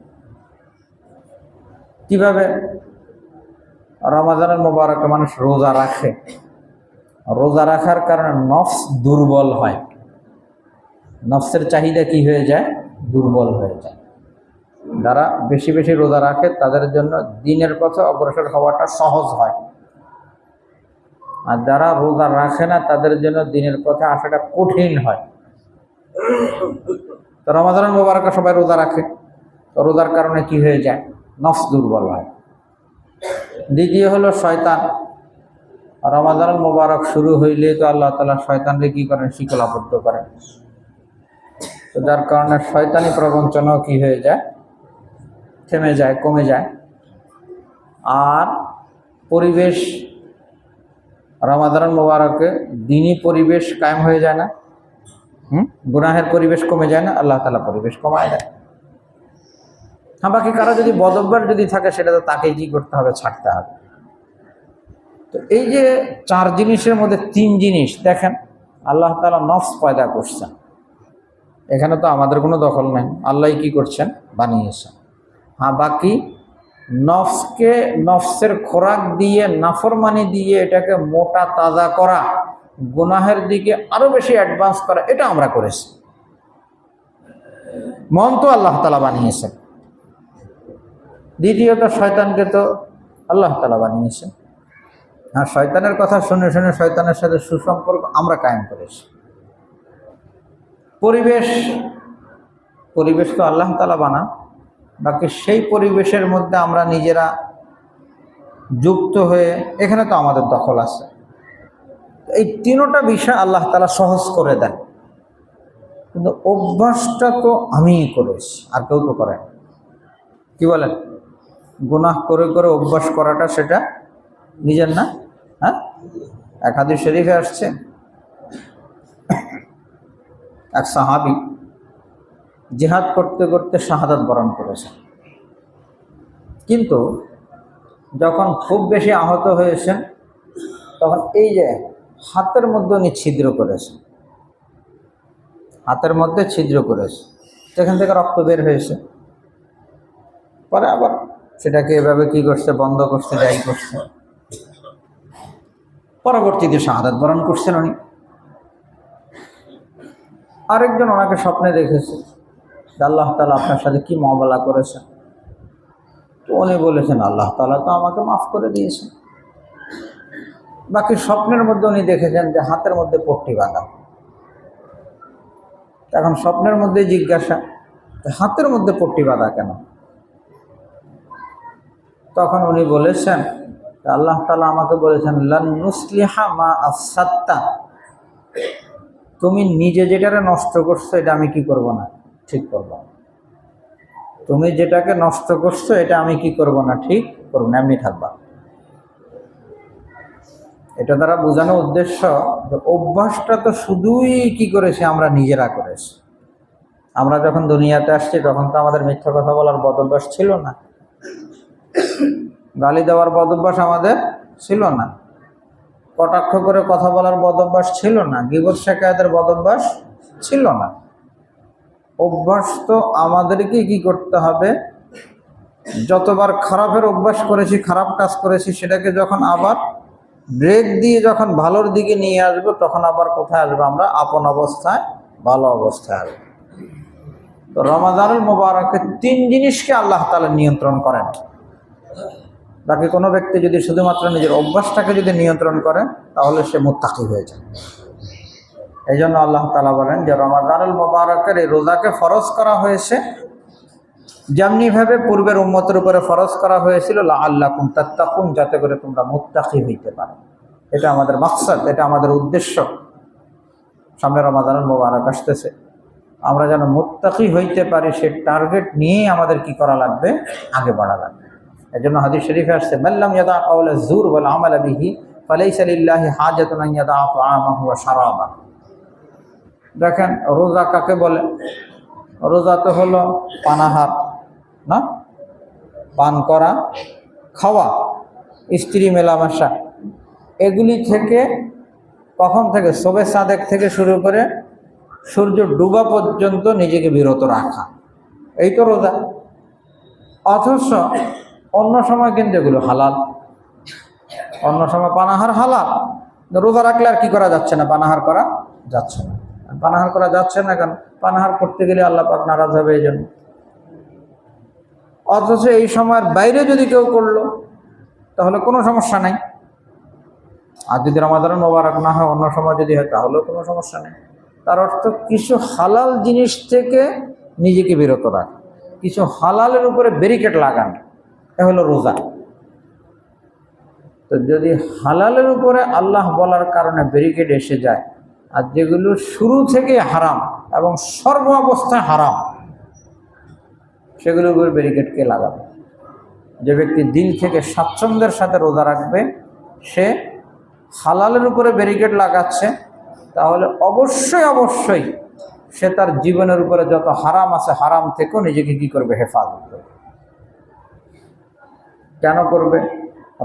কিভাবে? রমাদানুল মুবারকে মানুষ রোজা রাখে, রোজা রাখার কারণে নফস দুর্বল হয়, নফসের চাহিদা কি হয়ে যায়? দুর্বল হয়ে যায়। যারা বেশি বেশি রোজা রাখে তাদের জন্য দিনের পথে অগ্রসর হওয়াটা সহজ হয়, আর যারা রোজা রাখে না তাদের জন্য দিনের পথে আসাটা কঠিন হয়। তো রমাদানুল মুবারকে সবাই রোজা রাখে, তো রোজার কারণে কি হয়ে যায়? নফস দুর্বল হয়। দ্বিতীয় হলো শয়তান। রমাদানুল মুবারক শুরু হইলে তো আল্লাহ তাআলা শয়তানকে কি করেন? শিকলাবদ্ধ করেন। তো যার কারণে শয়তানি প্রবঞ্চনাও কি হয়ে যায়? থেমে যায়, কমে যায়। আর পরিবেশ, রমাদানুল মুবারকে দ্বীনি পরিবেশ কায়েম হয়ে যায় না? গুনাহের পরিবেশ কমে যায় না? আল্লাহ তাআলা পরিবেশ কমায় দেয়। হ্যাঁ, বাকি কারো যদি বদঅভ্যাস যদি থাকে সেটা তো তাকে কি করতে হবে? ছাড়তে হবে। তো এই যে 4 জিনিসের মধ্যে 3 জিনিস দেখেন আল্লাহ তাআলা নফস পয়দা করছেন, এখানে তো আমাদের কোনো দখল নেই, আল্লাহই কি করছেন? বানিয়েছেন। হ্যাঁ, বাকি নফসকে নফসের খোরাক দিয়ে, নাফরমানি দিয়ে এটাকে মোটা তাজা করা, গুনাহের দিকে আরো বেশি অ্যাডভান্স করা, এটা আমরা করেছি। মন তো আল্লাহ তাআলা বানিয়েছেন। দ্বিতীয়ত শয়তানকে তো আল্লাহ তাআলা বানিয়েছেন। আর শয়তানের কথা শুনে শুনে শয়তানের সাথে সুসম্পর্ক আমরা কায়েম করেছি। পরিবেশ তো আল্লাহ তাআলা বানান, বাকি সেই পরিবেশের মধ্যে আমরা নিজেরা যুক্ত হয়ে এখানে তো আমাদের দখল আছে। এই তিনোটা বিষয় আল্লাহ তাআলা সহজ করে দেন, কিন্তু অভ্যাসটা তো আমিই করেছি, আর কেউ তো করে না। কি বলেন? গুনাহ করে করে অভ্যাস করাটা সেটা নিজের না? হ্যাঁ, এক হাদিস শরীফে আসছে, এক সাহাবী জিহাদ করতে করতে শাহাদাত বরণ করেছেন, কিন্তু যখন খুব বেশি আহত হয়েছেন তখন এই যে হাতের মধ্যে উনি ছিদ্র করেছেন, হাতের মধ্যে ছিদ্র করেছে, সেখান থেকে রক্ত বের হয়েছে। পরে আবার সেটাকে এভাবে কি করছে, বন্ধ করছে, যাই করছে, পরবর্তীতে শাহাদাত বরণ করছেন উনি। আরেকজন ওনাকে স্বপ্নে দেখেছে যে আল্লাহ তাআলা আপনার সাথে কি মুআমালা করেছেন। তো উনি বলেছেন আল্লাহ তাআলা তো আমাকে মাফ করে দিয়েছেন। বাকি স্বপ্নের মধ্যে উনি দেখেছেন যে হাতের মধ্যে পট্টি বাঁধা। এখন স্বপ্নের মধ্যে জিজ্ঞাসা, হাতের মধ্যে পট্টি বাঁধা কেন? তখন উনি বলেছেন আল্লাহ তাআলা আমাকে বলেছেন লান নুসলিহা মা আফসাদতা, তুমি নিজে যেটাকে নষ্ট করছো এটা আমি কি করব না, ঠিক করব না। তুমি যেটাকে নষ্ট করছো এটা আমি কি করব না, ঠিক করব না, এমনি থাকবা। এটা দ্বারা বোঝানোর উদ্দেশ্য যে অভ্যাসটা তো শুধুই কি করেছি, আমরা নিজেরা করেছি। আমরা যখন দুনিয়াতে আসছি তখন তো আমাদের মিথ্যা কথা বলার বদ অভ্যাস ছিল না, গালি দেওয়ার বদ অভ্যাস আমাদের ছিল না, কটাক্ষ করে কথা বলার বদ অভ্যাস ছিল না, গীবত শিকায়েতের বদ অভ্যাস ছিল না। অভ্যাস তো আমাদেরকে কি করতে হবে, যতবার খারাপের অভ্যাস করেছি, খারাপ কাজ করেছি, সেটাকে যখন আবার ব্রেক দিয়ে যখন ভালোর দিকে নিয়ে আসবো, তখন আবার কোথায় আসবো, আমরা আপন অবস্থায়, ভালো অবস্থায় আসবো। তো রমাদানুল মুবারকে তিন জিনিসকে আল্লাহ তাআলা নিয়ন্ত্রণ করেন। বাকি কোনো ব্যক্তি যদি শুধুমাত্র নিজের অভ্যাসটাকে যদি নিয়ন্ত্রণ করে তাহলে সে মুত্তাকি হয়ে যায়। এই জন্য আল্লাহ তাআলা বলেন যে রমাদানুল মুবারকের এই রোজাকে ফরজ করা হয়েছে যেমনিভাবে পূর্বের উম্মতের উপরে ফরজ করা হয়েছিল লাআল্লাকুম তাত্তাকুন, যাতে করে তোমরা মুত্তাকি হইতে পারো। এটা আমাদের মাকসাদ, এটা আমাদের উদ্দেশ্য। সামনে রমাদানুল মুবারক আসতেছে, আমরা যেন মুত্তাকি হইতে পারি সে টার্গেট নিয়েই আমাদের কি করা লাগবে, আগে বাড়া লাগবে। এই জন্য হাদিস শরীফে আসছে মাল্লাম ইয়াদা কাওলা যুর ওয়াল আমালা বিহি ফালাইসা লিল্লাহি হাজাতুন আন ইয়াদা তাআমাহু ওয়া শারাবা। দেখেন রোজা কাকে বলে? রোজা তো হলো পানাহার, না, পান করা, খাওয়া, স্ত্রী মেলামেশা, এগুলি থেকে কখন থেকে, শবে সাদেক থেকে শুরু করে সূর্য ডুবা পর্যন্ত নিজেকে বিরত রাখা, এই তো রোজা। অথচ অন্য সময় কিন্তু এগুলো হালাল, অন্য সময় পানাহার হালাল। রোজা রাখলে আর কি করা যাচ্ছে না, পানাহার করা যাচ্ছে না। পানাহার করা যাচ্ছে না কেন? পানাহার করতে গেলে আল্লাহ পাক নারাজ হবে, এই জন্য। অথচ এই সময়ের বাইরে যদি কেউ করলো তাহলে কোনো সমস্যা নাই। আর যদি রমাদানুল মুবারক না হয়, অন্য সময় যদি হয়, তাহলেও কোনো সমস্যা নেই। তার অর্থ কিছু হালাল জিনিস থেকে নিজেকে বিরত রাখা, কিছু হালালের উপরে ব্যারিকেড লাগান, এ হলো রোজা। তো যদি হালালের উপরে আল্লাহ বলার কারণে ব্যারিকেড এসে যায়, আর যেগুলো শুরু থেকে হারাম এবং সর্ব অবস্থায় হারাম, সেগুলোর উপরে ব্যারিকেড কে লাগাবে? যে ব্যক্তি দিল থেকে স্বাচ্ছন্দ্যের সাথে রোজা রাখবে, সে হালালের উপরে ব্যারিকেড লাগাচ্ছে, তাহলে অবশ্যই অবশ্যই সে তার জীবনের উপরে যত হারাম আছে, হারাম থেকেও নিজেকে কি করবে, হেফাজত করবে। কেন করবে?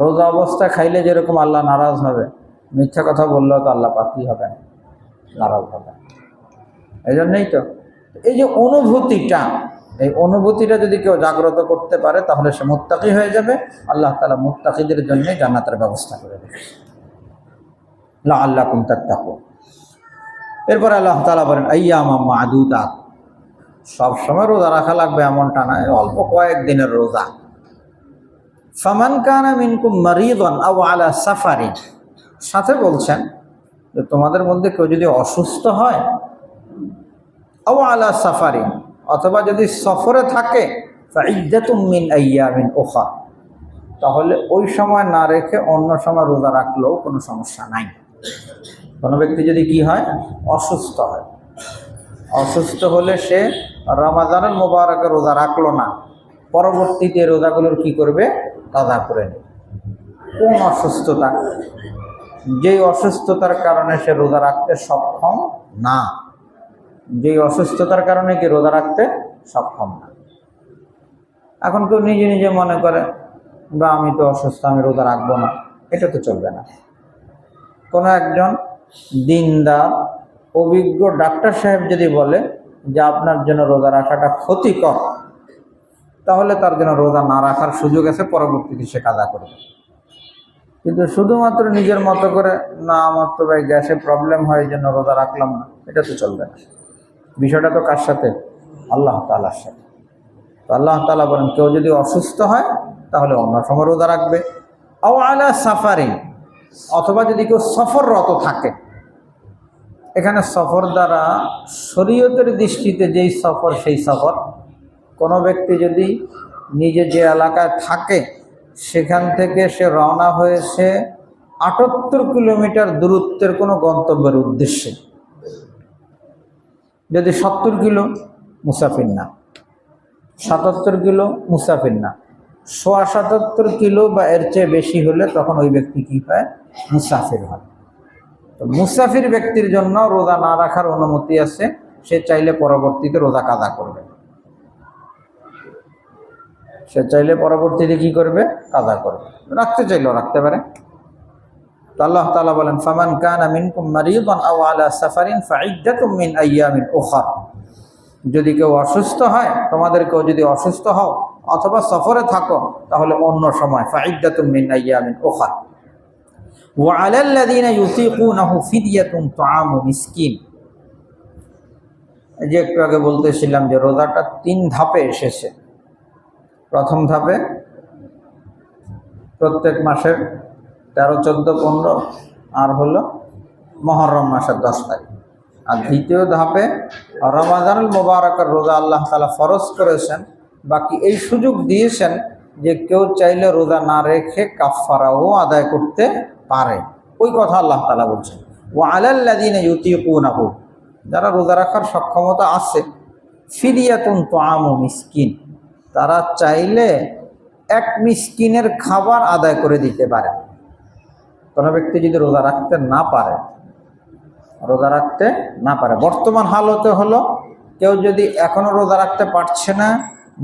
রোজা অবস্থায় খাইলে যেরকম আল্লাহ নারাজ হবে, মিথ্যা কথা বললেও তো আল্লাহ পাক কি হবে, নারাজ হবে। এই জন্যই তো এই যে অনুভূতিটা, এই অনুভূতিটা যদি কেউ জাগ্রত করতে পারে তাহলে সে মুত্তাকি হয়ে যাবে। আল্লাহ তাআলা মুত্তাকিদের জন্য জান্নাতের ব্যবস্থা করে দেবে, লাআল্লাকুম তাত্তাকুন। এরপর আল্লাহ তাআলা বলেন আইয়ামাম মা'দুদাত, সব সময় রোজা রাখা লাগবে এমনটা না, অল্প কয়েকদিনের রোজা। ফামান কানা মিনকুম মারিদান আও আলা সাফারিন, সাথে বলছেন যে তোমাদের মধ্যে কেউ যদি অসুস্থ হয়, আও আলা সাফারিন, অথবা যদি সফরে থাকে, ফাইদ্দাতুম মিন আইয়ামিন উখরা, তাহলে ওই সময় না রেখে অন্য সময় রোজা রাখলেও কোনো সমস্যা নাই। কোনো ব্যক্তি যদি কি হয়, অসুস্থ হয়, অসুস্থ হলে সে রমাদানুল মুবারকের রোজা রাখলো না, পরবর্তীতে রোজাগুলোর কি করবে, কাজা করে নেবে। কোন অসুস্থতা? যেই অসুস্থতার কারণে সে রোজা রাখতে সক্ষম না, যেই অসুস্থতার কারণে কি রোজা রাখতে সক্ষম না। এখন কেউ নিজে নিজে মনে করে বা আমি তো অসুস্থ, আমি রোজা রাখবো না, এটা তো চলবে না। কোনো একজন দিনদার অভিজ্ঞ ডাক্তার সাহেব যদি বলে যে আপনার জন্য রোজা রাখাটা ক্ষতিকর, তাহলে তার জন্য রোজা না রাখার সুযোগ আছে, পরবর্তীতে সে কাজা করবে। কিন্তু শুধুমাত্র নিজের মতো করে, না আমার তো ভাই গ্যাসে প্রবলেম হয় এই জন্য রোজা রাখলাম না, এটা তো চলবে না। বিষয়টা তো কার সাথে? আল্লাহ তাআলার সাথে। তো আল্লাহ তাআলা বলেন কেউ যদি অসুস্থ হয় তাহলে অন্য সময় রোজা রাখবে। আও আলা সাফারিন, অথবা যদি কেউ সফররত থাকে। এখানে সফর দ্বারা শরীয়তের দৃষ্টিতে যেই সফর সেই সফর। কোনো ব্যক্তি যদি নিজে যে এলাকায় থাকে সেখান থেকে সে রওনা হয়েছে ৭৮ কিলোমিটার দূরত্বের কোনো গন্তব্যের উদ্দেশ্যে, যদি ৭০ কিলো, মুসাফির না। ৭৭ কিলো, মুসাফির না। ৭৭ কিলো বা এর চেয়ে বেশি হলে তখন ওই ব্যক্তি কি হয়, মুসাফির হয়। তো মুসাফির ব্যক্তির জন্য রোজা না রাখার অনুমতি আছে, সে চাইলে পরবর্তীতে রোজা কাজা করবে। সে চাইলে পরবর্তীতে কি করবে, কাজা করবে। রাখতে চাইলেও রাখতে পারে। তো আল্লাহ তাআলা বলেন ফামান কানা মিনকুম মারিদান আও আলা সাফারিন ফাইদ্দাতুম মিন আইয়ামিন উখরা, যদি কেউ অসুস্থ হয়, তোমাদের কেউ যদি অসুস্থ হও অথবা সফরে থাকো, তাহলে অন্য সময় ফাইদ্দাতুম মিন আইয়ামিন উখরা। ওয়া আলাল্লাযিনা ইউতিকুনাহু ফিদিয়াতুন তুআমু মিসকিন। এই যে একটু আগে বলতেছিলাম যে রোজাটা 3 ধাপে এসেছে। প্রথম ধাপে প্রত্যেক মাসের 13, 14, 15 আর হলো মুহররম মাসের 10 তারিখ। আর দ্বিতীয় ধাপে রমাদানুল মুবারকের রোজা আল্লাহ তাআলা ফরজ করেছেন, বাকি এই সুযোগ দিয়েছেন যে কেউ চাইলে রোজা না রেখে কাফারাও আদায় করতে পারে। ওই কথা আল্লাহ তাআলা বলছেন ওয়া আলাল্লাযিনা ইউতিকুনাহু, যারা রোজা রাখার সক্ষমতা আছে, ফিদিয়াতুন তুআমু মিসকিন, তারা চাইলে এক মিসকিনের খাবার আদায় করে দিতে পারে। কোনো ব্যক্তি যদি রোজা রাখতে না পারে, বর্তমান হালতে হলো কেউ যদি এখনো রোজা রাখতে পারছে না,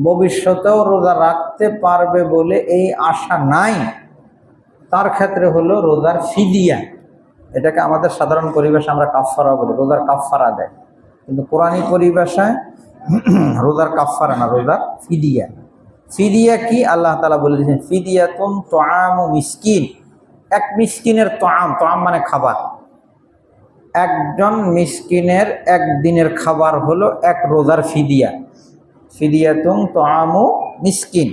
ভবিষ্যতেও রোজা রাখতে পারবে বলে এই আশা নাই, তার ক্ষেত্রে হলো রোজার ফিদিয়া। এটাকে আমাদের সাধারণ পরিবেশে আমরা কাফারা বলি, রোজার কাফারা দেয়। কিন্তু কোরআনী পরিভাষায় রোজার কাফারা না, রোজার ফিদিয়া। ফিদিয়া কি? আল্লাহ তাআলা বলে দিয়েছেন ফিদিয়াতুন তুআমু মিসকিন, এক মিসকিনের তোয়াম, তোয়াম মানে খাবার। একজন মিসকিনের একদিনের খাবার হলো এক রোজার ফিদিয়া। ফিদিয়াতুন তুআমু মিসকিন।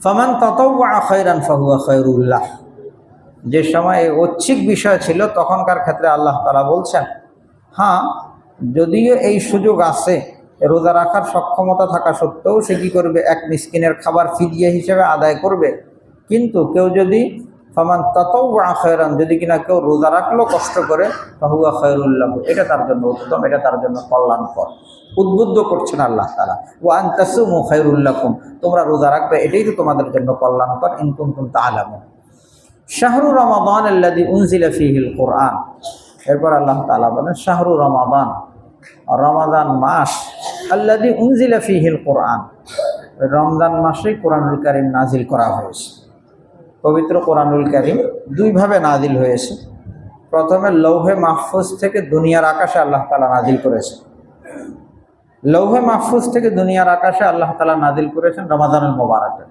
ফামান তাতাওয়া খায়রান ফাহুয়া খায়রুল লাহ। যে সময় ঐচ্ছিক বিষয় ছিল তখনকার ক্ষেত্রে আল্লাহ তাআলা বলছেন, হ্যাঁ যদিও এই সুযোগ আছে, রোজা রাখার সক্ষমতা থাকা সত্ত্বেও সে কী করবে, এক মিসকিনের খাবার ফিদিয়া হিসেবে আদায় করবে। কিন্তু কেউ যদি ফামান তাতাওয়া খায়রান, যদি কিনা কেউ রোজা রাখলো কষ্ট করে, ফাহুয়া খায়রুল লাহু, এটা তার জন্য উত্তম, এটা তার জন্য কল্যাণকর। উদ্বুদ্ধ করছেন আল্লাহ তাআলা, ওয়া আন তাসুমু খায়রুল লাকুম, তোমরা রোজা রাখবে এটাই তো তোমাদের জন্য কল্যাণকর, ইন কুনতুম তা'লামুন। শাহরু রমাদান আল্লাযী উনজিলা ফীহিল কুরআন। এরপর আল্লাহ তাআলা বলেন শাহরু রমাদান, রমাদান মাস, আল্লাযী উনজিলা ফীহিল কুরআন, রমজান মাসে কোরআনুল কারীম নাজিল করা হয়েছে। পবিত্র কোরআনুল কারীম দুইভাবে নাজিল হয়েছে। প্রথমে লৌহে মাহফুজ থেকে দুনিয়ার আকাশে আল্লাহ তাআলা নাজিল করেছেন। লৌহে মাহফুজ থেকে দুনিয়ার আকাশে আল্লাহ তাআলা নাজিল করেছেন রমাদানুল মুবারকে।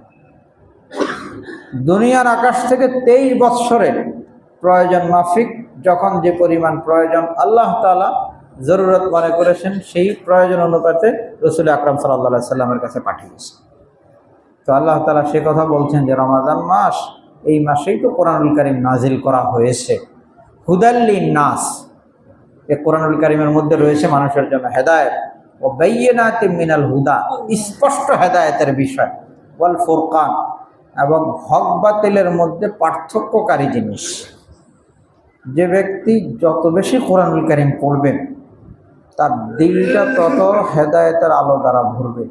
দুনিয়ার আকাশ থেকে 23 বৎসরের প্রয়োজন মাফিক যখন যে পরিমাণ প্রয়োজন আল্লাহ তাআলা জরুরত মনে করেছেন, সেই প্রয়োজন অনুপাতে রাসূল আকরাম সাল্লাল্লাহু আলাইহি সাল্লামের কাছে পাঠিয়েছেন। তো আল্লাহ তাআলা সে কথা বলছেন যে রমাদান মাস, এই মাসেই তো কোরআনুল কারীম নাজিল করা হয়েছে। হুদাল লিন নাস, এই কোরআনুল কারীমের মধ্যে রয়েছে মানুষের জন্য হেদায়েত। ওয়া বাইয়িনাতিম মিনাল হুদা, স্পষ্ট হেদায়েতের বিষয়, ওয়াল ফুরকান, এবং হক বাতিলের মধ্যে পার্থক্যকারী জিনিস। যে ব্যক্তি যত বেশি কোরআনুল কারীম পড়বে তার দিলটা তত হেদায়েতের আলো দ্বারা ভরবে।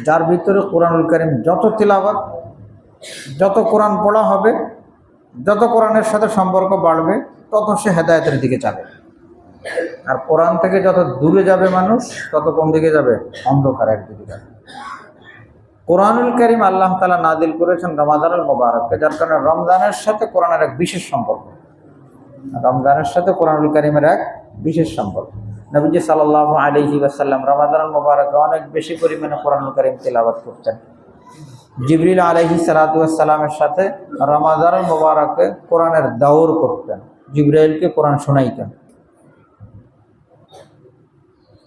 যার ভিতরে কোরআনুল কারীম যত তিলাওয়াত, যত কোরআন পড়া হবে, যত কোরআনের সাথে সম্পর্ক বাড়বে, তত সে হেদায়েতের দিকে যাবে। আর কোরআন থেকে যত দূরে যাবে মানুষ, তত কোন দিকে যাবে? অন্ধকারের দিকে যাবে। কোরআনুল কারীম আল্লাহ তাআলা নাযিল করেছেন রমাদানুল মুবারকে, যার কারণে রমজানের সাথে কোরআনের এক বিশেষ সম্পর্ক। রমজানের সাথে কোরআনুল কারীমের এক বিশেষ সম্পর্ক। নবীজি সাল্লাল্লাহু আলাইহি ওয়াসাল্লাম রমাদানুল মুবারকে অনেক বেশি পরিমাণে কোরআনুল কারীম তিলাওয়াত করতেন। জিবরিল আলাইহিস সালাতু ওয়াস সালামের সাথে রমাদানুল মুবারকে কোরআনের দাওর করতেন, জিবরাইলকে কোরআন শোনাইতেন।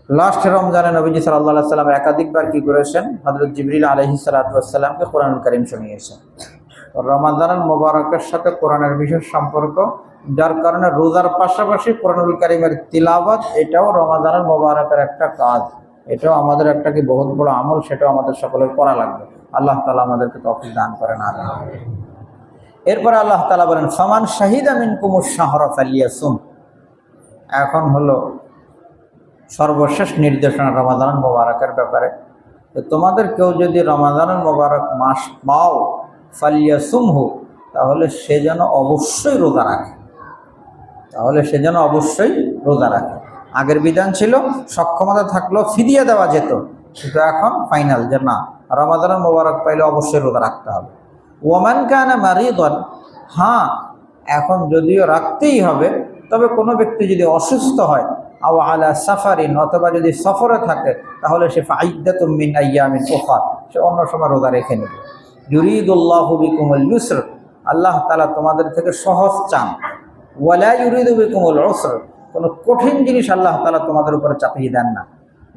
লাস্ট রমজানে নবীজি সাল্লাল্লাহু আলাইহি ওয়াসাল্লাম একাধিকবার কি করেছেন? হযরত জিবরিল আলাইহিস সালাতু ওয়াস সালামকে কোরআনুল কারীম শুনিয়েছেন। রমাদানুল মুবারকের সাথে কোরআনের বিশেষ সম্পর্ক, যার কারণে রোজার পাশাপাশি কোরআনুল কারীমের তিলাওয়াত, এটাও রমাদানুল মুবারকের একটা কাজ, এটাও আমাদের একটা কি বহুত বড় আমল, সেটাও আমাদের সকলের করা লাগবে। আল্লাহ তাআলা আমাদেরকে তৌফিক দান করেন। আমিন। এরপরে আল্লাহ তাআলা বলেন, ফামান শাহিদা মিনকুমুশ শাহরা ফালিয়াসুম। এখন হলো সর্বশেষ নির্দেশনা রমাদানুল মুবারকের ব্যাপারে। তো তোমাদের কেউ যদি রমাদানুল মুবারক মাস পাও, ফালিয়াসুমহু, তাহলে সে যেন অবশ্যই রোজা রাখে। রোজা রাখে। আগের বিধান ছিল সক্ষমতা থাকলেও ফিদিয়া দেওয়া যেত, কিন্তু এখন ফাইনাল যে না, রমাদানুল মুবারক পাইলে অবশ্যই রোজা রাখতে হবে। ওয়ামান কানা মারিদান, হ্যাঁ এখন যদিও রাখতেই হবে, তবে কোনো ব্যক্তি যদি অসুস্থ হয়, আও আলা সাফারিন, অথবা যদি সফরে থাকে, তাহলে সে ফাইদ্দাতুম মিন আইয়ামিন উখরা, সে অন্য সময় রোজা রেখে নেবে। ইউরিদুল্লাহু বিকুমুল ইউসর, আল্লাহ তাআলা তোমাদের থেকে সহজ চান। ওয়ালা ইউরিদু বিকুমুল উসর, কোনো কঠিন জিনিস আল্লাহ তাআলা তোমাদের উপরে চাপিয়ে দেন না।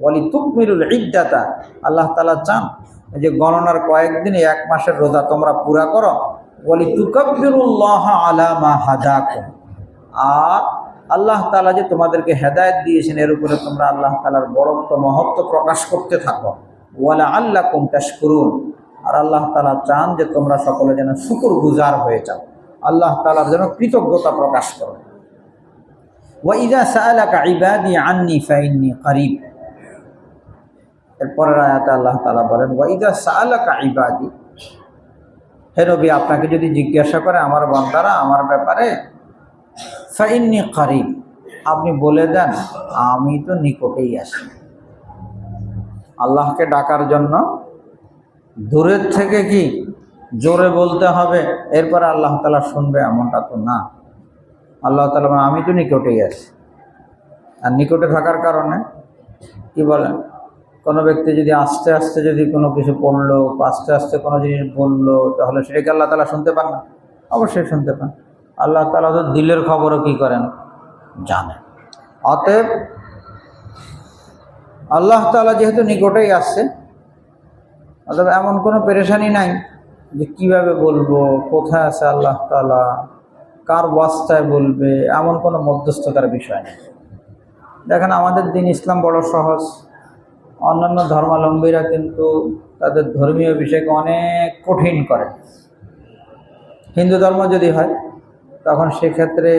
ওয়ালিতুকমিলুল ইদ্দাতা, আল্লাহ তাআলা চান যে গণনার কয়েকদিন, এক মাসের রোজা তোমরা পুরা করো। ওয়ালিতুকাব্বিরুল্লাহ আলা মা হাদাকুম, আর আল্লাহ তাআলা যে তোমাদেরকে হেদায়েত দিয়েছেন, এর উপরে তোমরা আল্লাহ তাআলার বড়ত্ব মহত্ব প্রকাশ করতে থাকো। ওয়ালা আল্লাকুম তাশকুরুন, আর আল্লাহ তাআলা চান যে তোমরা সকলে যেন শুকরগুজার হয়ে যাও, আল্লাহ তাআলার যেন কৃতজ্ঞতা প্রকাশ করো। ওয়া ইযা সাআলাকা ইবাদি আন্নী ফাইন্নী করিব, এরপরের আয়াতে আল্লাহ তাআলা বলেন, ওয়া ইযা সাআলাকা ইবাদি, হে নবী আপনাকে যদি জিজ্ঞাসা করে আমার বান্দারা আমার ব্যাপারে, ফাইন্নী করিব, আপনি বলে দেন আমি তো নিকটেই আছি। আল্লাহকে ডাকার জন্য দূরের থেকে কি জোরে বলতে হবে, এরপরে আল্লাহ তাআলা শুনবে, এমনটা তো না। আল্লাহ তাআলা বলেন আমি তো নিকটেই আছি। আর নিকটে থাকার কারণে কি বলেন, কোনো ব্যক্তি যদি আস্তে আস্তে যদি কোনো কিছু পড়লো, আস্তে আস্তে কোনো জিনিস বললো, তাহলে সেটাকে আল্লাহ তাআলা শুনতে পান না? অবশ্যই শুনতে পান। আল্লাহ তাআলা তো দিলের খবরও কি করেন, জানেন। অতএব আল্লাহ তাআলা যেহেতু নিকটেই আসছে, অতএব এমন কোনো পেরেশানি নাই যে কিভাবে বলবো, কোথায় আছে আল্লাহ তাআলা, কার ওয়াস্তায় বলবে, এমন কোনো মধ্যস্থতার বিষয় নেই। দেখেন আমাদের দিন ইসলাম বড় সহজ। অন্যান্য ধর্মাবলম্বীরা কিন্তু তাদের ধর্মীয় বিষয়কে অনেক কঠিন করে। হিন্দু ধর্ম যদি হয়, তখন সেক্ষেত্রে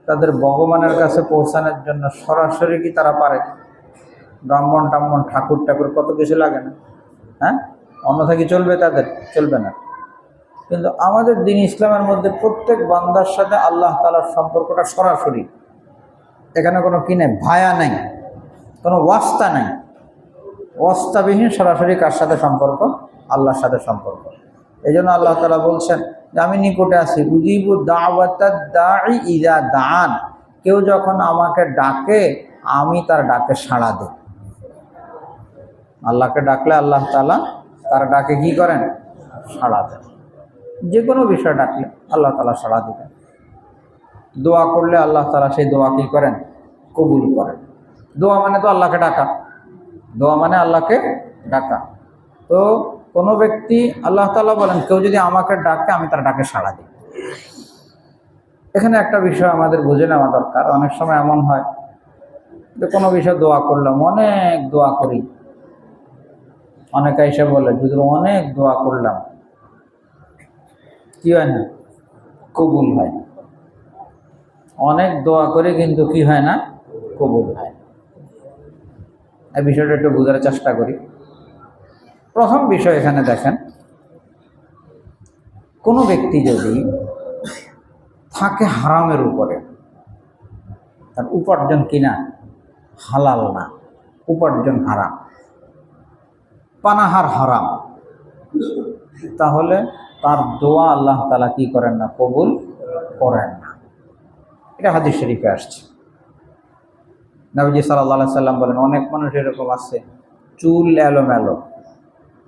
তাদের ভগবানের কাছে পৌঁছানোর জন্য সরাসরি কি তারা পারে? ব্রাহ্মণ টাম্মণ ঠাকুর কত কিছু লাগে না? হ্যাঁ, অন্যথা কি চলবে? তাদের চলবে না। কিন্তু আমাদের দিন ইসলামের মধ্যে প্রত্যেক বান্দার সাথে আল্লাহ তাআলার সম্পর্কটা সরাসরি। এখানে কোনো কি নেই, ভায়া নাই, কোনো ওয়াস্তা নাই, ওয়াস্তাবিহীন সরাসরি কার সাথে সম্পর্ক? আল্লাহর সাথে সম্পর্ক। এই জন্য আল্লাহ তাআলা বলছেন যে আমি নিকটে আছি। উজিবু দাওয়াতাদ দাঈ ইযা দাআন, কেউ যখন আমাকে ডাকে আমি তার ডাকে সাড়া দিই। আল্লাহকে ডাকলে আল্লাহ তাআলা তার ডাকে কি করেন? সাড়া দেন। যে কোনো বিষয় ডাকলে আল্লাহ তাআলা সাড়া দিবেন। দোয়া করলে আল্লাহ তাআলা সেই দোয়া কি করেন? কবুল করেন। দোয়া মানে তো আল্লাহকে ডাকা, দোয়া মানে আল্লাহকে ডাকা। তো কোনো ব্যক্তি, আল্লাহ তাআলা বলেন কেউ যদি আমাকে ডাকে আমি তার ডাকে সাড়া দিই। এখানে একটা বিষয় আমাদের বুঝে নেওয়া দরকার। অনেক সময় এমন হয় যে কোনো বিষয়ে দোয়া করলাম, অনেক দোয়া করি, অনেকে এসে বলে যদি অনেক দোয়া করলাম, কি হয় না? কবুল হয় না। অনেক দোয়া করে কিন্তু কি হয় না? কবুল হয়। এই বিষয়টা একটু বোঝার চেষ্টা করি। প্রথম বিষয় এখানে দেখেন, কোনো ব্যক্তি যদি থাকে হারামের উপরে, তার উপার্জন কিনা হালাল না, উপার্জন হারাম, পানাহার হারাম, তাহলে তার দোয়া আল্লাহ তাআলা কি করেন না? কবুল করেন না। এটা হাদিস শরীফে আসছে। নবীজি সাল্লাল্লাহু আলাইহি সাল্লাম বলেন, অনেক মানুষ এরকম আছে চুল এলোমেলো,